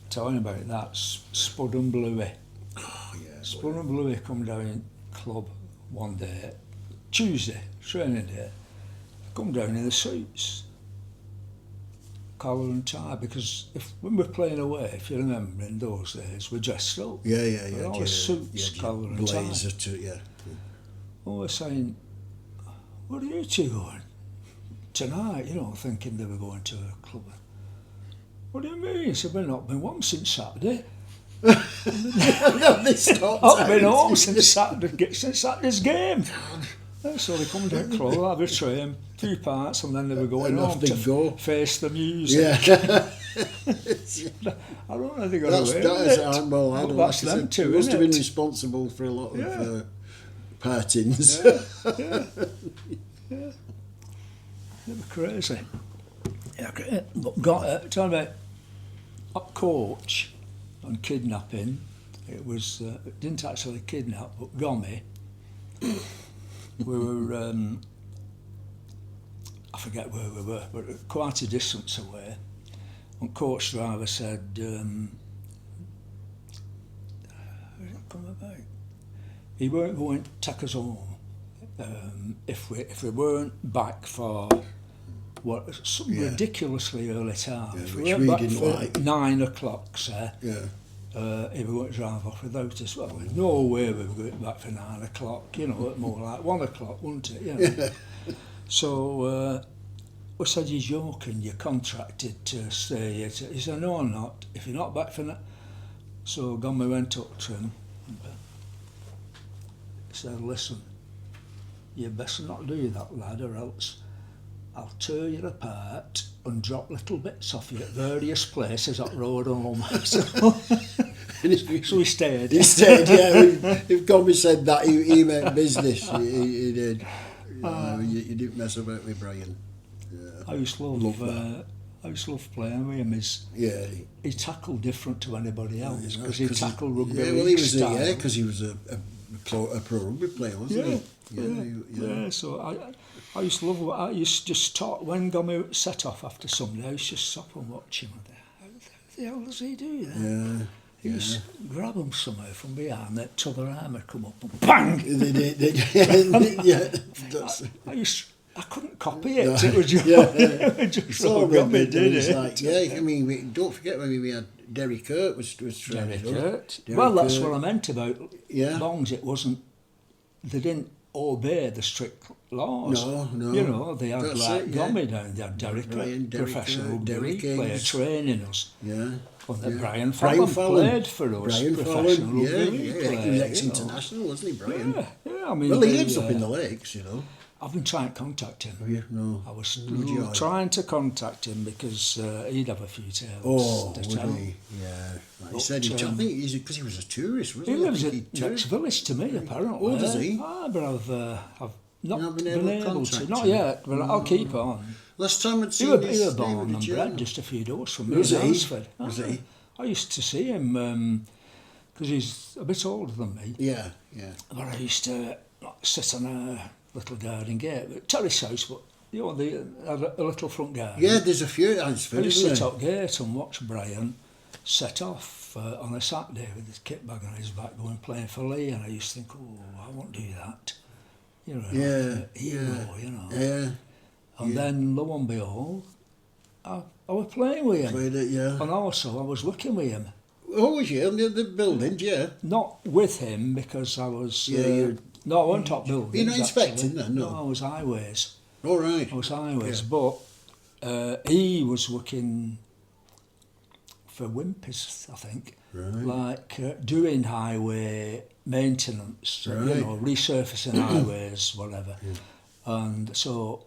telling about that, Spud and Bluey. Oh yeah, Spud and Bluey come down club one day, Tuesday, training day. Come down in the suits, collar and tie, because when we're playing away, if you remember in those days, we dressed up. yeah. We're always suits, collar and tie. blazer too, yeah. Oh, we're saying, where are you two going? Tonight, thinking they were going to a club. What do you mean? He said, we've not been home since Saturday. They stopped. I've been home since Saturday's game. So they come down club, have a train, 2 parts, and then they were going And off home they to go. face the music. Yeah. I don't know if they got That's away that with is it. handball. I don't That's like I them said, too, must have isn't been it? responsible for a lot Yeah. of partings. Yeah. They were crazy. Yeah, but tell me, up coach on kidnapping, it was, it didn't actually kidnap, but Gommy. We were, I forget where we were, but quite a distance away. And coach driver said, how did it come about? He weren't going to take us home if we weren't back for some Yeah. ridiculously early time. Yeah, If which weren't we back didn't for like. 9 o'clock, say, Yeah. he was going to drive off without us. Well, there's no way we were going back for 9 o'clock, more like 1 o'clock, wouldn't it? So we said, you're joking, you're contracted to stay here. He said, no, I'm not. If you're not back for that. So Gommy went up to him and he said, listen, you best not do that, lad, or else I'll tear you apart and drop little bits off you at various places up road home. So he stayed. He stayed, yeah. If Gommy said that, he meant business. He did. You didn't mess about with Brian. Yeah. I used to love playing with him. Yeah. He tackled different to anybody else because he 'cause tackled rugby Yeah, league well, he was style. because he was a pro rugby player, wasn't he? Yeah. So I used to love what I used to just talk when Gommy set off after Sunday. I used to just stop and watch him. How the hell does he do that? Yeah. He used to grab him somehow from behind, that t'other arm would come up and bang! Yeah. I couldn't copy it. No. It was just, Yeah. it was just It's all what Gommy rugby, did it's it. like, yeah, I mean, don't forget when we had Derry Kurt was training. Derry Kurt. Derry Well, that's Kurt. what I meant about Yeah. Bongs. It wasn't. They didn't obey the strict laws. No. They had That's like it, yeah. Gommy down. They had Derek, Brian, Derry professional Kurt, rugby Derry league player, Kings. training us. Yeah. Well, Yeah. Brian Fallon Fallon played for us. Brian professional Fallon, rugby yeah, league he was player, ex-international, wasn't he, Brian? Yeah. I mean, Well, he lives up in the lakes, I've been trying to contact him. Oh, yeah, no. I was Would you? trying to contact him because he'd have a few tales Oh, to would tell. he? Yeah. Like he But, said, I think he's because he was a tourist, wasn't He he? lives I at think next village to me, apparently. Oh, does he? But I've not not been been able to able to. contact Not him? yet, but I'll keep on. Last time I'd He seen was his born name, and did you? bred just a few doors from me Was in he? Hansford. Was he? I used to see him because he's a bit older than me. Yeah. But I used to sit on a little garden gate, terrace house, but they had a little front garden. Yeah, there's a few I Hansford, used to isn't sit there? up gate and watch Brian set off on a Saturday with his kit bag on his back going playing for Lee, and I used to think, I won't do that. Yeah, hero, Yeah. And then, lo and behold, I was playing with him. Played it, yeah. And also, I was working with him. Oh, was you in the building? Yeah. Not with him, because I was... Yeah, no, I wasn't top buildings. You're not inspecting actually. then, no? I was highways. All right. As I was, but he was working for Wimpers, I think, like doing highway maintenance, resurfacing highways, whatever. And so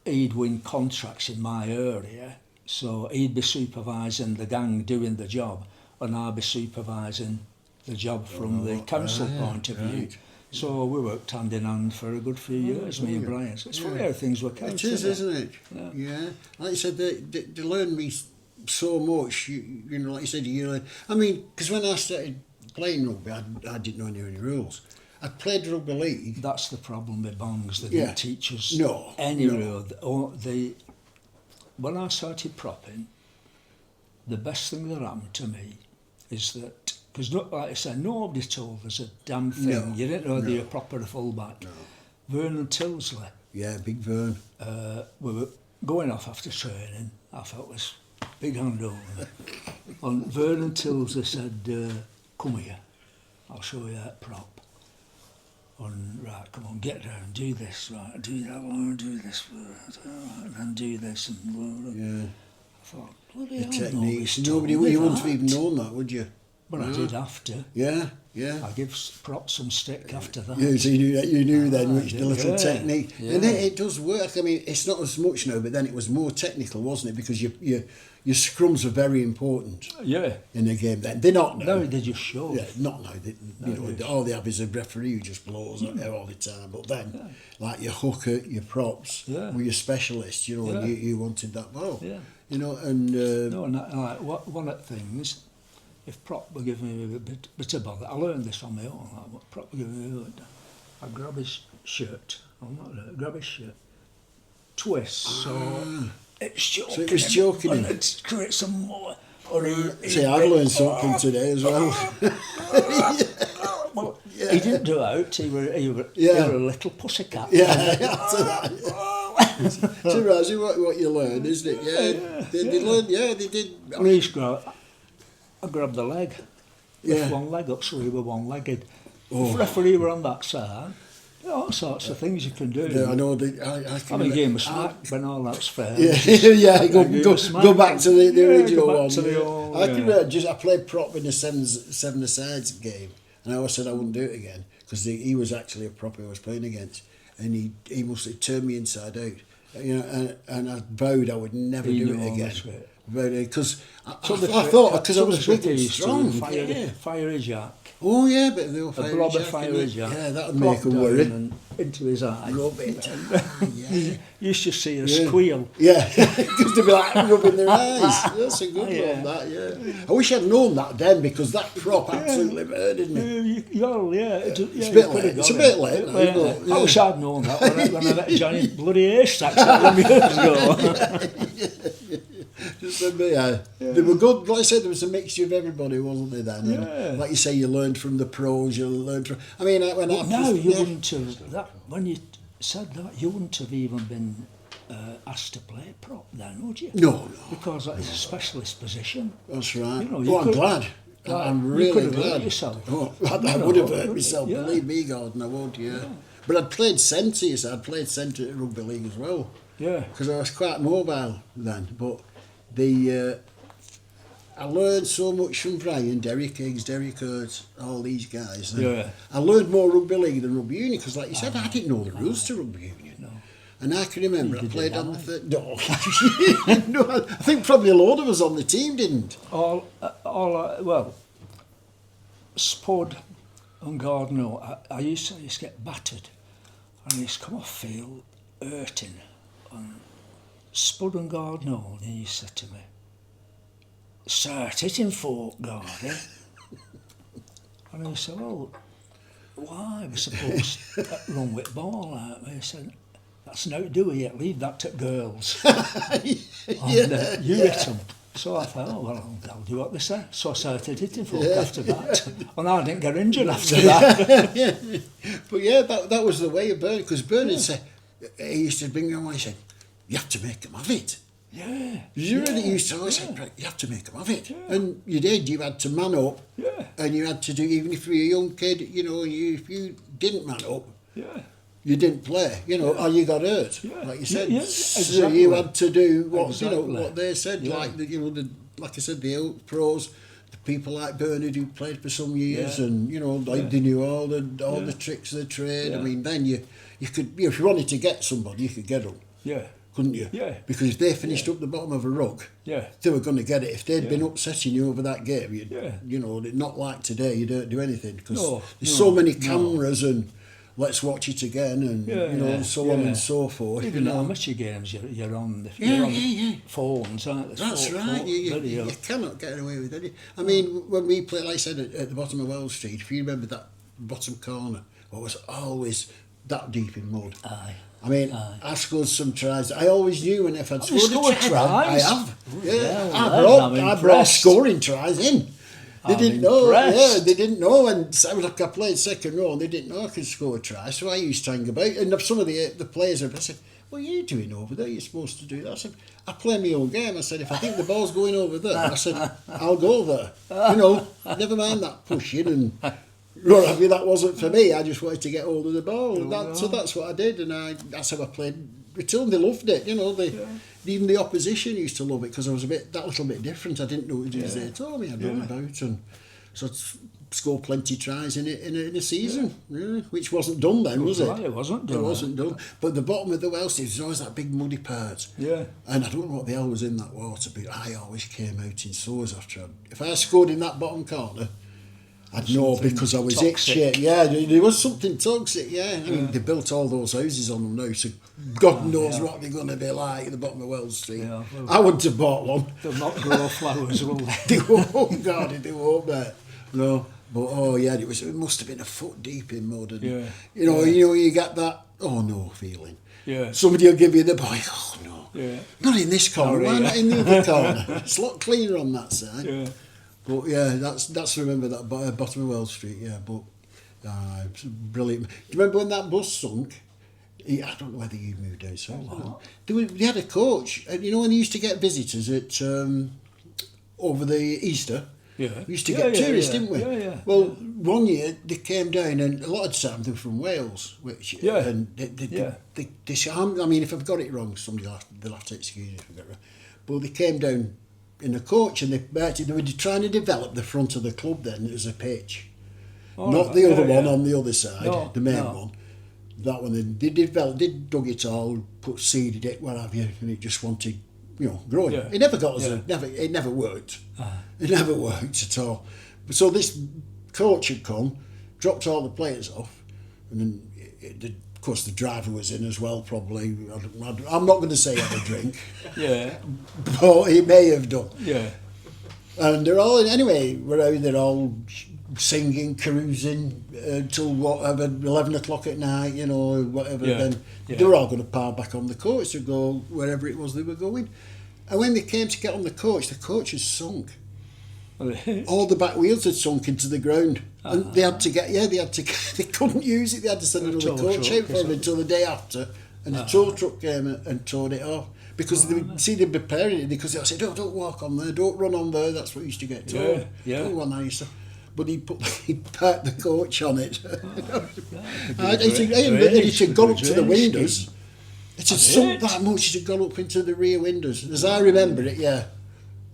he'd win contracts in my area, so he'd be supervising the gang doing the job, and I'd be supervising the job from the council point of view. So we worked hand in hand for a good few years, me and Brian. So it's funny how things work out. It is, isn't it? Yeah. Like you said, they learned me so much. You know, like you said, you learn. I mean, because when I started playing rugby, I didn't know any rules. I played rugby league. That's the problem with bongs. They didn't teach us any rule. When I started propping, the best thing that happened to me is that, because like I said, nobody told us a damn thing. No. You didn't know they were proper fullback. No. Vernon Tyldesley. Yeah, Big Vern. We were going off after training. I felt it was big hand over me. And Vernon Tyldesley said, come here, I'll show you that prop. And right, come on, get down, do this, right, do that, do this, and then do this, and I thought, bloody hell, techniques. Nobody, you wouldn't have even known that, would you? But I did have to. Yeah. I give props some stick after that. Yeah, so you knew then which the little Yeah, technique. yeah. And it does work. I mean, it's not as much now, but then it was more technical, wasn't it? Because your scrums are very important in the game then. They're not now. No, they just show. Yeah, not now. All they have is a referee who just blows out there all the time. But then, like your hooker, your props, were your specialists, and you wanted that ball. Yeah. And... like, one of the things, if prop were giving me a bit of bother, I learned this on my own, like, what prop were giving me, I'd grab his shirt, grab his shirt, twist, so it's choking. So it was choking and him. it'd create some more. See, I've learned something today as well. Well, he didn't do out, he were a little pussycat. Yeah, after that. It's amazing what you learn, isn't it? Yeah, they learn, they did. I grabbed the leg, lift one leg up so he were one-legged. If the referee were on that side, all sorts of things you can do. Yeah, I know. I mean, gave him a smack, but all that's fair. Go back to the original one. To I played prop in the seven-a-sides game, and I always said I wouldn't do it again because he was actually a prop I was playing against, and he must have turned me inside out. And I vowed I would never do it again. Because I thought, because I was big and strong. Fire his jack. Oh yeah, but they were fire his jack. Yeah, that would make him worry. And into his eye. Rub it. You used to see a squeal. Yeah, because they'd be like rubbing their eyes. That's a good one, that, I wish I'd known that then, because that prop absolutely murdered me. It's a bit late. I wish I'd known that when I met Johnny bloody Haystacks years ago. They were good. Like I said, there was a mixture of everybody, wasn't there then? And like you say, you learned from the pros. You learned from. I mean, wouldn't have that. When you said that, you wouldn't have even been asked to play prop then, would you? No. Because that is a specialist position. That's right. I'm glad. I'm really glad. Yourself. I would have hurt myself. Believe me, Gordon, I would. Yeah. But I'd played centre. I'd played centre at rugby league as well. Yeah. Because I was quite mobile then, but. I learned so much from Brian, Derek Higgs, Derek Hurt, all these guys. I learned more rugby league than rugby union because, like you said, I didn't know the rules to rugby union. No. And I can remember I played on the third. No, no, I think probably a load of us on the team didn't. Well, Spud and Gordon, I used to get battered, and I used to come off field hurting. And Spud and Gordon, and he said to me, "Start hitting folk, Gordon." And I said, "Well, why? We're supposed to run with ball out." And he said, "That's not to do yet, leave that to girls." You hit them. So I thought, oh, well, I'll do what they say. So I started hitting folk after that. And I didn't get injured after that. But that was the way of Bernard, because Bernard said, he used to bring me on and he said, "You have to make them have it." Yeah. You really used to always say, "You have to make them have it." Yeah. And you did. You had to man up. Yeah. And you had to do, even if you were a young kid, if you didn't man up, you didn't play, you know, or you got hurt, like you said. Yeah, So exactly. you had to do what you know Exactly. what they said, Yeah. like you know, like I said, the old pros, the people like Bernard who played for some years, Yeah. and you know, like they knew all the tricks of the trade. Yeah. I mean, then you could, you know, if you wanted to get somebody, you could get them, Yeah. couldn't you? Yeah. Because if they finished up the bottom of a rug, Yeah. they were going to get it. If they'd Yeah. been upsetting you over that game, you'd, Yeah. you know, not like today, you don't do anything because No, there's no, so many no. cameras and let's watch it again and Yeah, you know yeah, so on yeah. and so forth. Even you know. amateur games, you're on the Yeah, you're on yeah. phones, aren't they? That's right. You Video. cannot get away with it. I mean, when we played, like I said, at the bottom of Wells Street, if you remember that bottom corner, it was always that deep in mud. Aye. I mean, I scored some tries. I always knew when if I'd you scored a scored try, I tries? have. Yeah, Well, I I'm brought impressed. scoring tries in. They I'm didn't know. impressed. Yeah, they didn't know. And so, like I played second row, and they didn't know I could score a try. So I used to hang about. And some of the players have said, "What are you doing over there? You're supposed to do that." I said, "I play my own game." I said, "If I think the ball's going over there," I said, "I'll go there." You know, never mind that pushing and. Right, that wasn't for me. I just wanted to get hold of the ball. So that's what I did, and that's how I played. Return, they loved it. You know, even the opposition used to love it because I was that little bit different. I didn't know what it was they told me I'd run about, and so I'd score plenty tries in a season, which wasn't done then, was it? Right, it wasn't done. It wasn't done. But the bottom of the Welsh there's always that big muddy part. Yeah. And I don't know what the hell was in that water, but I always came out in sores after. If I scored in that bottom corner, I'd know Something because I was toxic. itchy. Yeah, there was something toxic, yeah. I mean, they built all those houses on them now, so God knows what they're going to be like at the bottom of Wells Street. Yeah, well, I wouldn't have bought one. They'll not grow flowers, will they? They won't, God, they won't, mate. No, but oh yeah, it must have been a foot deep in mud. And, Yeah. you get that, oh no feeling. Yeah. Somebody will give you the boy, oh no. Yeah. Not in this corner, why not in the other corner? It's a lot cleaner on that side. Yeah. But yeah, that's remember that bottom of Wells Street, yeah. But it's brilliant. Do you remember when that bus sunk? I don't know whether you moved out so long. They had a coach, and you know when they used to get visitors at over the Easter. Yeah. We used to get tourists, didn't we? Yeah, yeah. Well, one year they came down, and a lot of the time they were from Wales, which and they I mean, if I've got it wrong, they'll have to excuse me if I've got it wrong. But they came down in a coach, and they were trying to develop the front of the club then as a pitch, not the other one on the other side, the main one. That one they dug it all, seeded it, what have you, and it just wanted, growing. Yeah. It never got us. It never worked. It never worked at all. So this coach had come, dropped all the players off, and then of course the driver was in as well. Probably. I'm not going to say had a drink. Yeah. But he may have done. Yeah. And they're all anyway. We're out there all singing, cruising till whatever 11 o'clock at night, whatever. Yeah. Then they were all going to pile back on the coach to go wherever it was they were going. And when they came to get on the coach had sunk. All the back wheels had sunk into the ground, and they had to they couldn't use it. They had to send another coach out for them until the day after, and the tow truck came and towed it off because they'd be preparing it because they said, "Oh, don't walk on there, don't run on there." That's what used to get towed. But he parked the coach on it. It had gone up to the windows. It had sunk that much. It had gone up into the rear windows. As I remember it, yeah.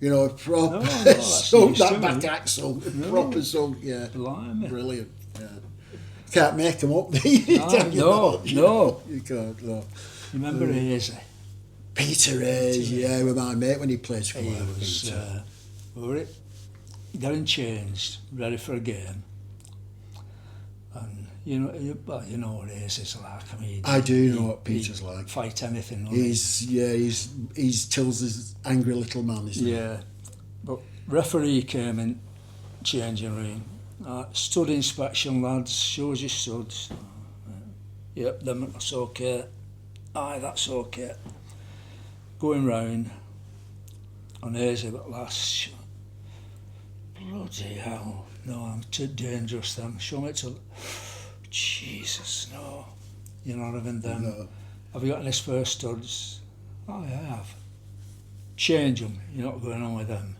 Proper sunk that back axle. Proper sunk, yeah. Blimey. Brilliant. Yeah. Can't make them up, do you? No. You can't, no. You remember Hazy? Peter Hayes, yeah, with my mate when he played for He was, we were getting changed, ready for a game. And you know what Hayes is like. I mean, I do know what Peter's like. Fight anything. He's Tyldesley's angry little man, isn't he? Yeah, but referee came in, changing room. Stud inspection, lads. Shows your studs. Yep, that's okay. Aye, that's okay. Going round on Hazy at last. Bloody hell! No, I'm too dangerous. Then show me to. Jesus, no. You're not having them. No. Have you got any spare studs? Oh, yeah, I have. Change them. You're not going on with them.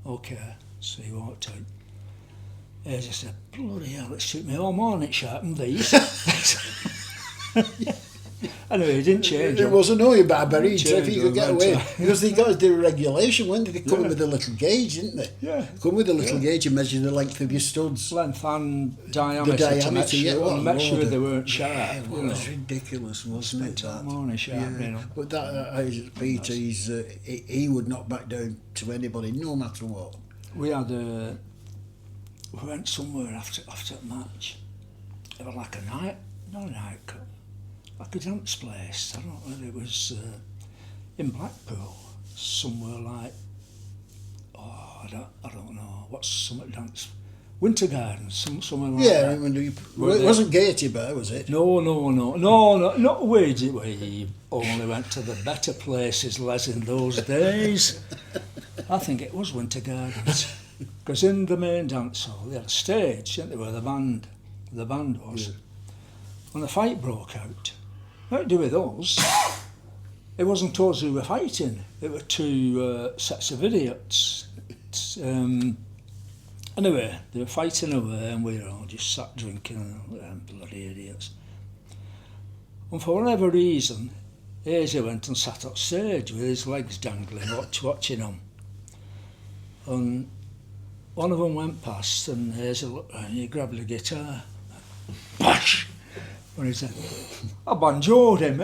Okay. So you walked out. Hazy said, bloody hell, it took me all morning sharpening these. Anyway, he didn't change It them. wasn't no you Barbary, Change if you could get them, away. went Because they got to do a regulation, when they come Yeah. with a little gauge, didn't they? Yeah. Come with a little gauge and measure the length of your studs. Length and diameter, to make diameter, yeah, sure, what a and make sure load they of- weren't sharp. Yeah, you well, know. that's ridiculous, wasn't it? Spent all That? morning sharpening them. But that Peter, he would not back down to anybody, no matter what. We had we went somewhere after the match. It was like a night, not a nightclub, like a dance place. I don't know whether it was in Blackpool, somewhere like, I don't know, what's some dance, Winter Gardens, somewhere like Yeah, that. when it they- wasn't Gaiety Bar, was it? No, not we only went to the better places, Les, in those days. I think it was Winter Gardens. Because in the main dance hall, they had a stage, didn't they, where the band was. Yeah. And the fight broke out. Nothing to do with us. It wasn't us who were fighting. It were two sets of idiots. Anyway, they were fighting away and we were all just sat drinking and bloody idiots. And for whatever reason, Hazy went and sat on stage with his legs dangling, watching them. And one of them went past and Hazy looked and he grabbed the guitar. Bash! And he said, I banjoed him.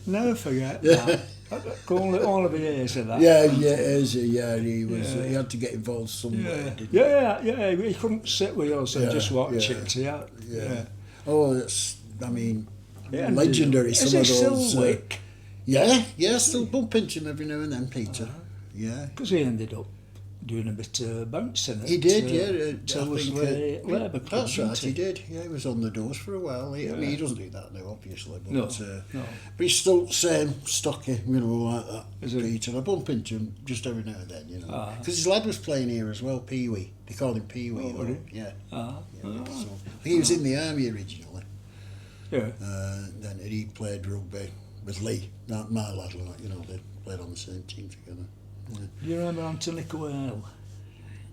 Never forget that. All of the years of that. He had to get involved somewhere, didn't he? Yeah, he couldn't sit with us and Yeah, just watch yeah, it. Yeah. Oh, that's, I mean, Yeah, legendary, Is some he of still those. Wick? Yeah, still bump into him every now and then, Peter. Yeah. Because he ended up doing a bit of bouncing at He did, yeah. Tyldesley Labour Club. That's right, didn't he did. Yeah, he was on the doors for a while. I mean, he doesn't do that now, obviously. But, No. But he's still same stocky, like that, Is he? Peter. I bump into him just every now and then, Ah. Because his lad was playing here as well, Pee-wee. They called him Pee-wee, Oh, though. did Yeah. Ah, So, he was in the army originally. yeah. Then he played rugby with Lee, my lad, they played on the same team together. Yeah. Do you remember Anthony Quayle?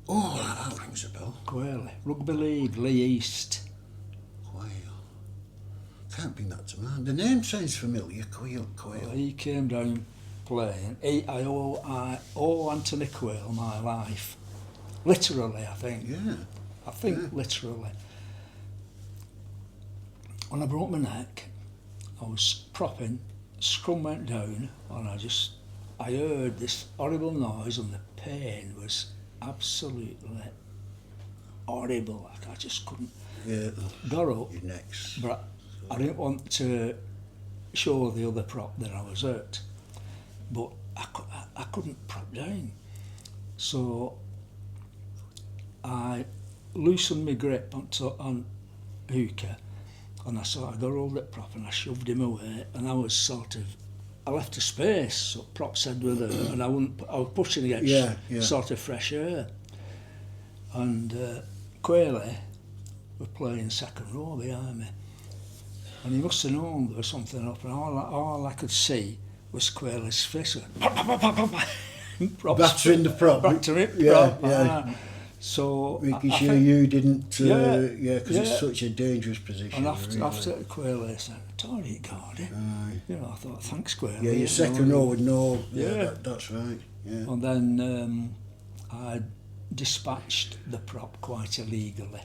Oh, that rings a bell. Quayle, Rugby League, Lee East. Quail. Can't bring that to mind. The name sounds familiar. Quail. Well, he came down playing. I owe Anthony Quayle my life. Literally, I think. Yeah. I think literally. When I broke my neck, I was propping, scrum went down, and I heard this horrible noise, and the pain was absolutely horrible. Like I just couldn't. Yeah. Got up, Your neck's. but I didn't want to show the other prop that I was hurt. But I couldn't prop down. So I loosened my grip on hooker, and I got hold of prop and I shoved him away, and I was I left a space, so prop said with her, and I was pushing against sort of fresh air. And Quayle were playing second row behind me, and he must have known there was something up, and all I could see was Quayle's fist going, Battering the prop. Battering Yeah, prop. yeah. So Making I sure think- you didn't, because yeah. it's such a dangerous position. And after really. Quayle said, "Sorry, Gardy." Aye. I thought, "Thanks, Quayle." Yeah, your second row would know. Yeah. That's right. Yeah. And then I dispatched the prop quite illegally.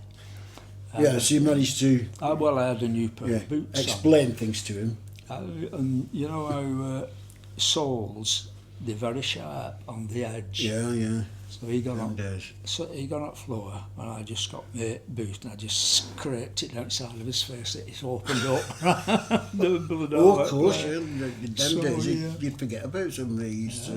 So you managed to I had a new pair of boots explain things to him. on. And you know how soles, they're very sharp on the edge. Yeah. So he got Them on. days. So he got on the floor, and I just got my boot and I just scraped it outside of his face. It opened up. The blood Oh, all of course, went yeah. Them So, days, yeah. you'd forget about some of these.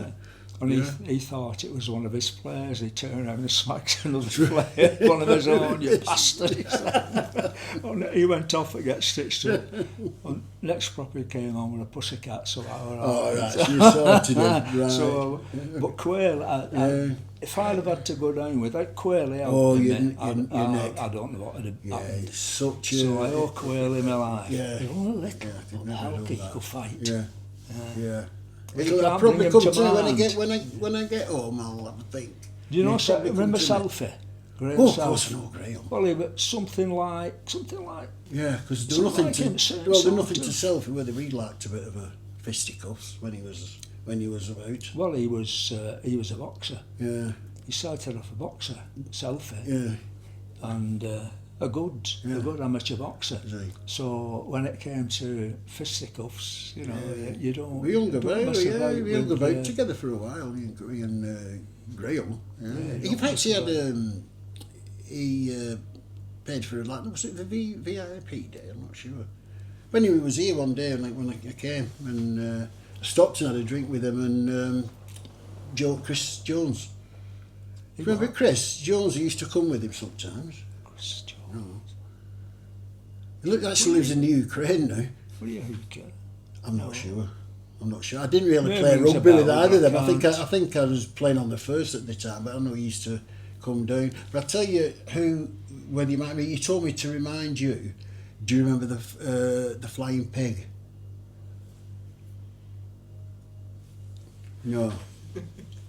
And he thought it was one of his players. He turned around and smacked another player, one of his own, you bastard. He said. And he went off and got stitched up. And next property came on with a pussycat, so I was Oh, right, so you sorted him. Right. So, but Quayle, if I'd have had to go down without Quayle helping your me, neck. I don't know what would have happened. It's such a... So I owe Quayle in my life. Yeah. He was little, I could but never how do could he that. could fight? Yeah. You It'll can't probably bring him come to to me mind. when I get home. I'll have a think. Do you know, It'll probably remember come to me. Selfie? Graham Oh, of South. course I know Graham. Well, he was something like. Yeah, because there Something was nothing like to him, well, there sort was nothing of. to sell for whether he liked a bit of a fisticuffs when he was about. Well, he was a boxer. Yeah, He started off a boxer, selfie, yeah, and a good amateur boxer. is he? So when it came to fisticuffs, you know, you don't. We hung you don't about, mess yeah, about we hung with, about together for a while. He and Graham. Yeah. Yeah, In fact, he had about. he paid for was it the VIP day? I'm not sure. When he was here one day, when I came, and I stopped and had a drink with him and Chris Jones. Remember Chris Jones? He used to come with him sometimes. Chris Jones. He actually lives in the Ukraine now. What do you I'm not sure. I didn't really Maybe play rings a rugby with bell, either of them. but I think I was playing on the first at the time, but I know he used to come down. But I tell you whether you might be. You told me to remind you. Do you remember the flying pig? No.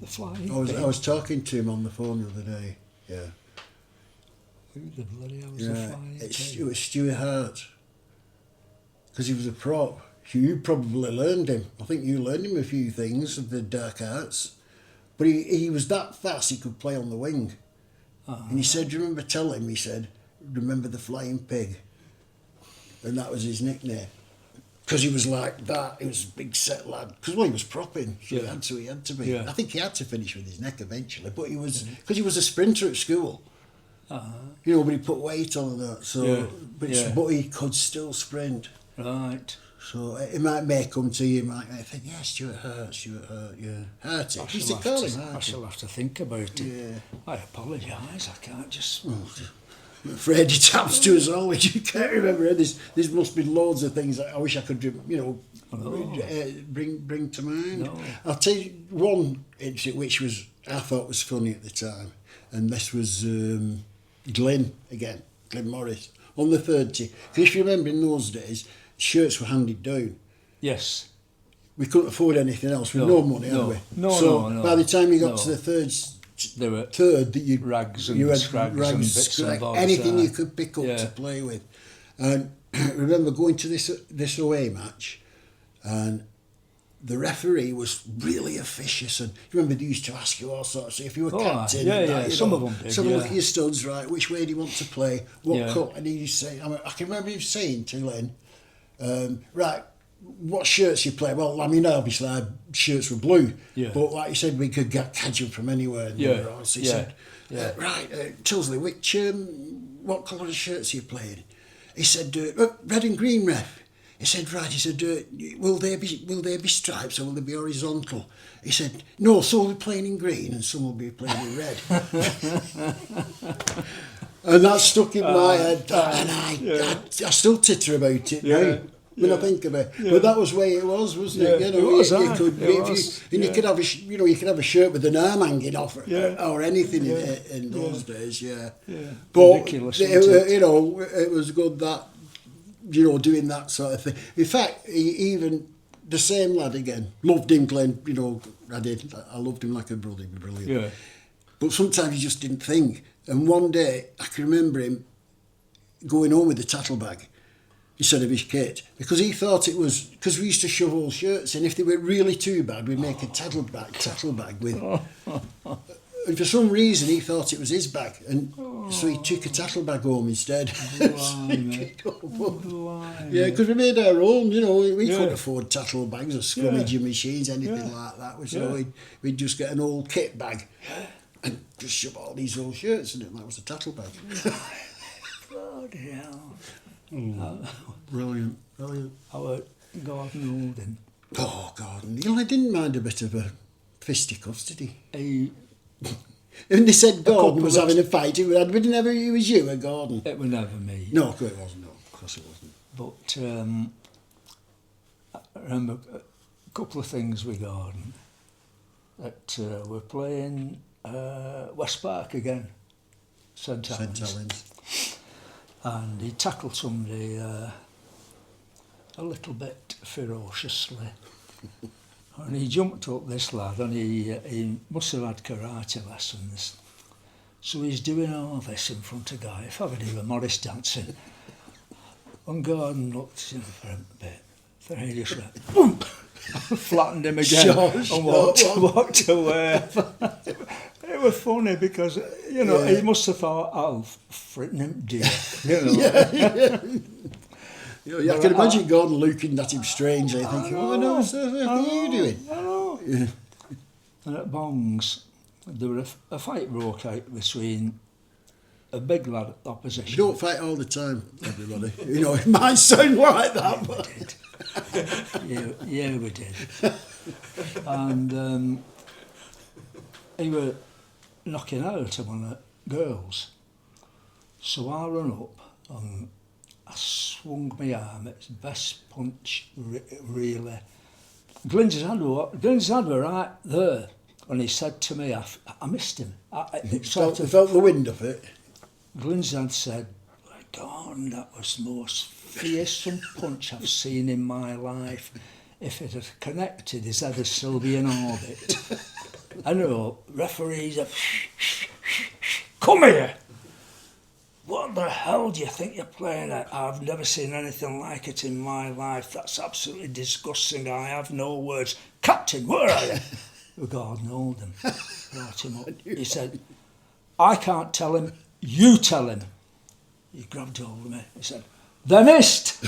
The flying I was talking to him on the phone the other day. Yeah. Who the bloody hell was the Yeah. flying It was Stuart Hart. Because he was a prop. You probably learned him. I think you learned him a few things of the dark arts. But he was that fast he could play on the wing. And he said, do you remember telling him, he said, remember the flying pig? And that was his nickname. Because he was like that, he was a big set lad. Because he was propping, so he had to be. Yeah. I think he had to finish with his neck eventually, but he was, because he was a sprinter at school. You know, but he put weight on and that, so, Yeah. but he could still sprint. Right. So it may come to you, you might think, yeah, Stuart Hart, yeah. Harty. I Used shall, to call have him to, I Harty. shall have to think about it. Yeah. I apologise, I can't just... I'm afraid it happens to us all. You can't remember it. There's must be loads of things that I wish I could, bring to mind. No. I'll tell you one incident which I thought was funny at the time, and this was Glen again, Glen Morris on the third tee. Because if you remember in those days, shirts were handed down. Yes. We couldn't afford anything else. We had no money, had we? No. By the time you got No. to the third, There were that you rags and you had scrags rags, and bits and bobs. anything you could pick up Yeah. to play with. And I remember going to this away match, and the referee was really officious. And you remember they used to ask you all sorts. If you were captain, yeah, and yeah, that, you some know, of them did, some yeah. look at your studs, right? Which way do you want to play? What Yeah. cut? And he used to say, I can remember him saying to Len, right, what shirts you play? Well, I mean, obviously our shirts were blue, Yeah. but like you said, we could catch them from anywhere. And Yeah, they were on. So he yeah, said, yeah. right, Tyldesley, what colour of shirts are you playing? He said, red and green, ref. He said, right. He said, will they be stripes or will they be horizontal? He said, no, some will be playing in green and some will be playing in red. And that stuck in my head, and I still titter about it now. When I think of it, but that was the way it was, wasn't it? Yeah, You know, it was, you aye. could, It if was, you could have you could have a shirt with an arm hanging off, Yeah. or anything Yeah. in those days, yeah. But But ridiculous, it, wasn't it? you know, it was good that doing that sort of thing. In fact, even the same lad again, loved him, Glen. You know, I did. I loved him like a brother. He was brilliant. Yeah. But sometimes you just didn't think. And one day, I can remember him going home with a tattle bag instead of his kit, because he thought it was, because we used to shove all shirts in. If they were really too bad, we'd make a tattle bag with. And for some reason, he thought it was his bag, and so he took a tattle bag home instead. Blimey. Yeah, because we made our own, you know, we Yeah. couldn't afford tattle bags or scrummaging machines, anything like that. So we'd just get an old kit bag and just shove all these old shirts in it, and that was a tattle bag. Bloody hell. Brilliant. Our Gordon Holden. Oh, Gordon. You know, I didn't mind a bit of a fisticuffs, did he? He, And they said Gordon couple was of- having a fight, it was you and Gordon. it was never me. No, it wasn't, no, of course it wasn't. But I remember a couple of things with Gordon. That we're playing West Park again, St St. Helens. Helens. And he tackled somebody a little bit ferociously. And he jumped up this lad, and he must have had karate lessons. So he's doing all this in front of Guy. If I would do a Morris dancing. And Gordon looked for a bit. Then he just went, boom! Flattened him again and walked away. It was funny because, he must have thought, oh, fritting him dear. I can imagine Gordon looking at him strangely, thinking, what on earth are you doing? I know. Yeah. And at Bongs, there was a fight broke out between a big lad at opposition. You don't fight all the time, everybody. It might sound like that, but... yeah, we did. And he were knocking out of one of the girls. So I run up and I swung my arm. It's the best punch, really. Glen's hand were right there. And he said to me, I missed him. Felt the wind of it. Glen's hand said, God, that was the most fearsome punch I've seen in my life. If it had connected, his head would still be in orbit. I know, referees are, come here! What the hell do you think you're playing at? I've never seen anything like it in my life. That's absolutely disgusting. I have no words. Captain, where are you? Gordon Oldham brought him up. He said, I can't tell him, you tell him. He grabbed hold of me. He said, they missed!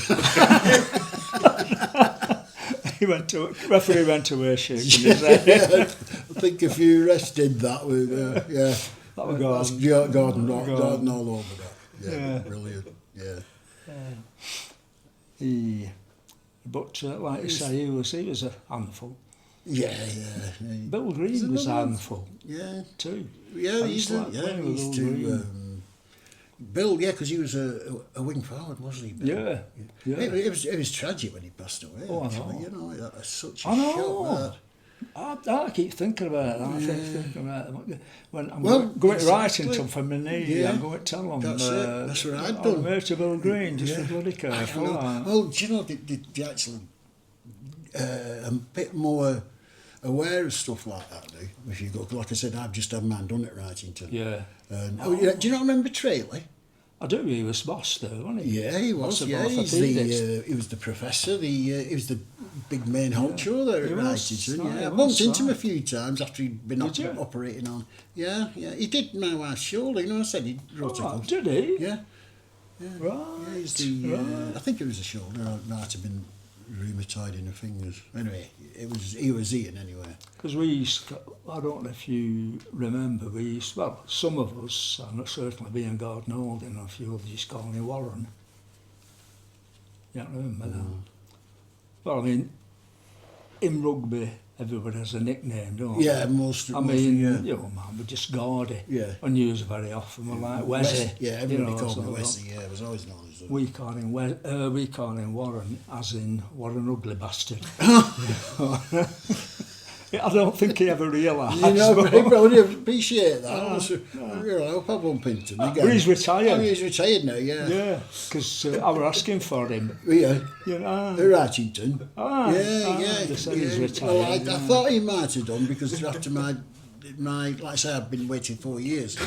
Referee went away shaking his head. I think a few refs did that with, That was Gordon. That's Gordon all over that. Yeah. Brilliant. Yeah. But like you say, he was a handful. Yeah. Bill Green was a handful. Yeah. Too. Yeah, he used to. Bill, because he was a wing forward, wasn't he? Bill? Yeah. It was tragic when he passed away. Oh, actually. I know. That was such a I shock. know. I keep thinking about it. I keep thinking about it. When I'm going to Wrightington for my knee, I'm going to tell them. That's what I'd done. I'm to Bill Green, just a bloody careful. Well, do you know, they actually a bit more aware of stuff like that now. If you go, like I said, I've just had man done at Wrightington. Yeah. Do you not remember Trayley? I do. He was boss there, wasn't he? Yeah, he was. Yeah, he was the professor. He was the big main honcho there at Wrightington. Yeah, I bumped into him a few times after he'd been operating on. Yeah. He did my wife's shoulder. I said he wrote a couple. Did he? Yeah. Right. Yeah, he's the. I think it was a shoulder. It might have been rheumatoid in the fingers. Anyway, he was Ian anyway. Because I don't know if you remember, some of us, and certainly being Gordon Oldham, and a few others used to call me Warren. You don't remember that? Well, I mean, in rugby, everybody has a nickname, don't they? Yeah, most man, we're just Gordy. Yeah. And use very often, we're like Wesley. Yeah, everybody called me Wesley, it was always known as that. We call him Warren, as in Warren Ugly Bastard. I don't think he ever realised. I appreciate that. I hope I bump into him again. But he's retired. He's retired now, yeah. Yeah, because I were asking for him. Yeah. At Wrightington. They said he's retired. Well, I thought he might have done, because after my like I say, I've been waiting 4 years.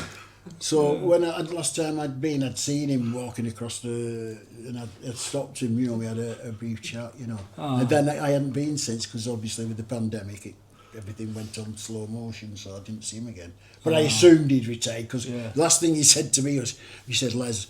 So when last time I'd seen him walking across and I'd stopped him, we had a brief chat, And then I hadn't been since, because obviously with the pandemic, everything went on slow motion, so I didn't see him again. But I assumed he'd retired, because the last thing he said to me was, he said, Les,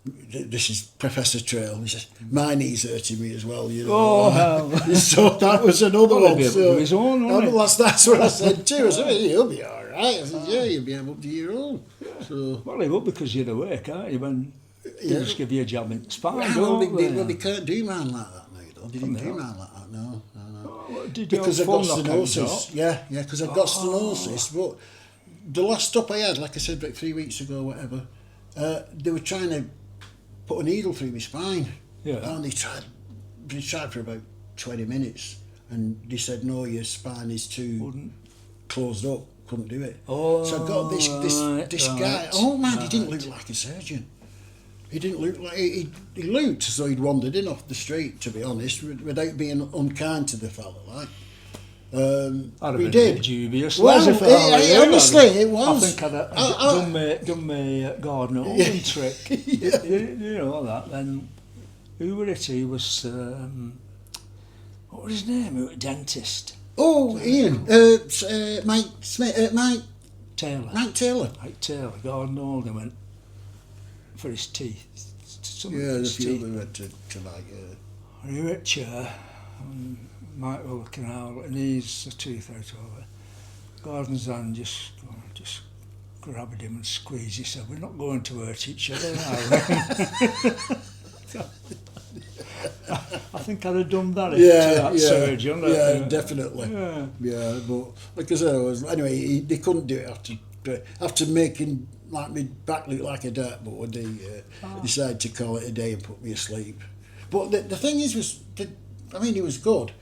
this is Professor Trail. He says, my knee's hurting me as well, Oh, hell. So that was another one. So his own, that's what I said too. I said, he'll be all right. I said, yeah, you'll be able to do your own. So, well, he would, because you're awake, aren't you? When they just give you a job in spine, they can't do man like that now, though. They didn't do man like that, no. Because I've got stenosis. Yeah, because I've got stenosis. But the last stop I had, like I said, like 3 weeks ago, whatever, they were trying to put a needle through my spine. Yeah. And they tried for about 20 minutes, and they said, no, your spine is too closed up, couldn't do it. Oh, so I got this guy. Oh man, he didn't look like a surgeon. He didn't look like he looked as though he'd wandered in off the street, to be honest, without being unkind to the fella, like. I'd have we been did. a bit dubious. Well, honestly, it I was. think I'd have done my garden oven trick. Yeah. You know that. Then who were it? He was what was his name? He was a dentist. Oh, Ian, Mike Smith, Mike Taylor. Mike Taylor. Garden oven went for his teeth. Yeah, the few we went to like. He were at chair, and Mike was looking out, and he's a tooth out of it. Gordon's hand just grabbed him and squeezed. He said, "We're not going to hurt each other now." I think I'd have done that if that surgeon. Yeah, definitely. Yeah. But like I said, anyway, they couldn't do it after making like my back look like a dartboard. They decided to call it a day and put me asleep. But the thing is, he was good,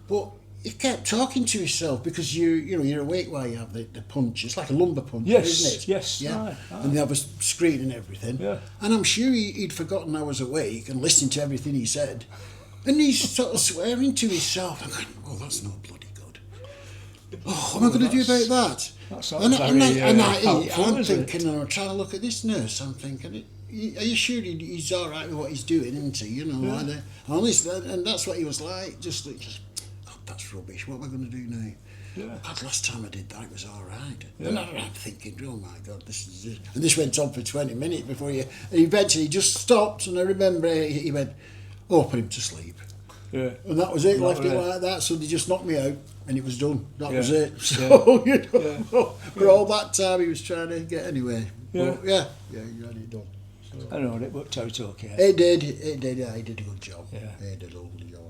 but he kept talking to himself because you're awake while you have the punch. It's like a lumbar punch, isn't it? Yes, yeah. Aye. And they have a screen and everything. Yeah. And I'm sure he'd forgotten I was awake and listening to everything he said. And he's sort of swearing to himself. I'm going, oh, that's not bloody good. Oh, what am I going to do about that? That's not helpful, I'm is it? thinking, and I'm trying to look at this nurse. I'm thinking, are you sure he's all right with what he's doing, isn't he? You know, Yeah. honestly, and that's what he was like. Just oh, that's rubbish. What am I going to do now? Yeah. God, last time I did that, it was all right. Yeah. And I'm thinking, oh my God, this is it. And this went on for 20 minutes before and eventually he just stopped. And I remember he went, oh, put him to sleep. Yeah. And that was it, left it really. like that. So they just knocked me out and it was done. That was Yeah. it. So, Yeah. for all that time he was trying to get anyway. Yeah. But, yeah, he had it done. So. I know it worked out okay. It did. Yeah, he did a good job. Yeah. He did a lovely job.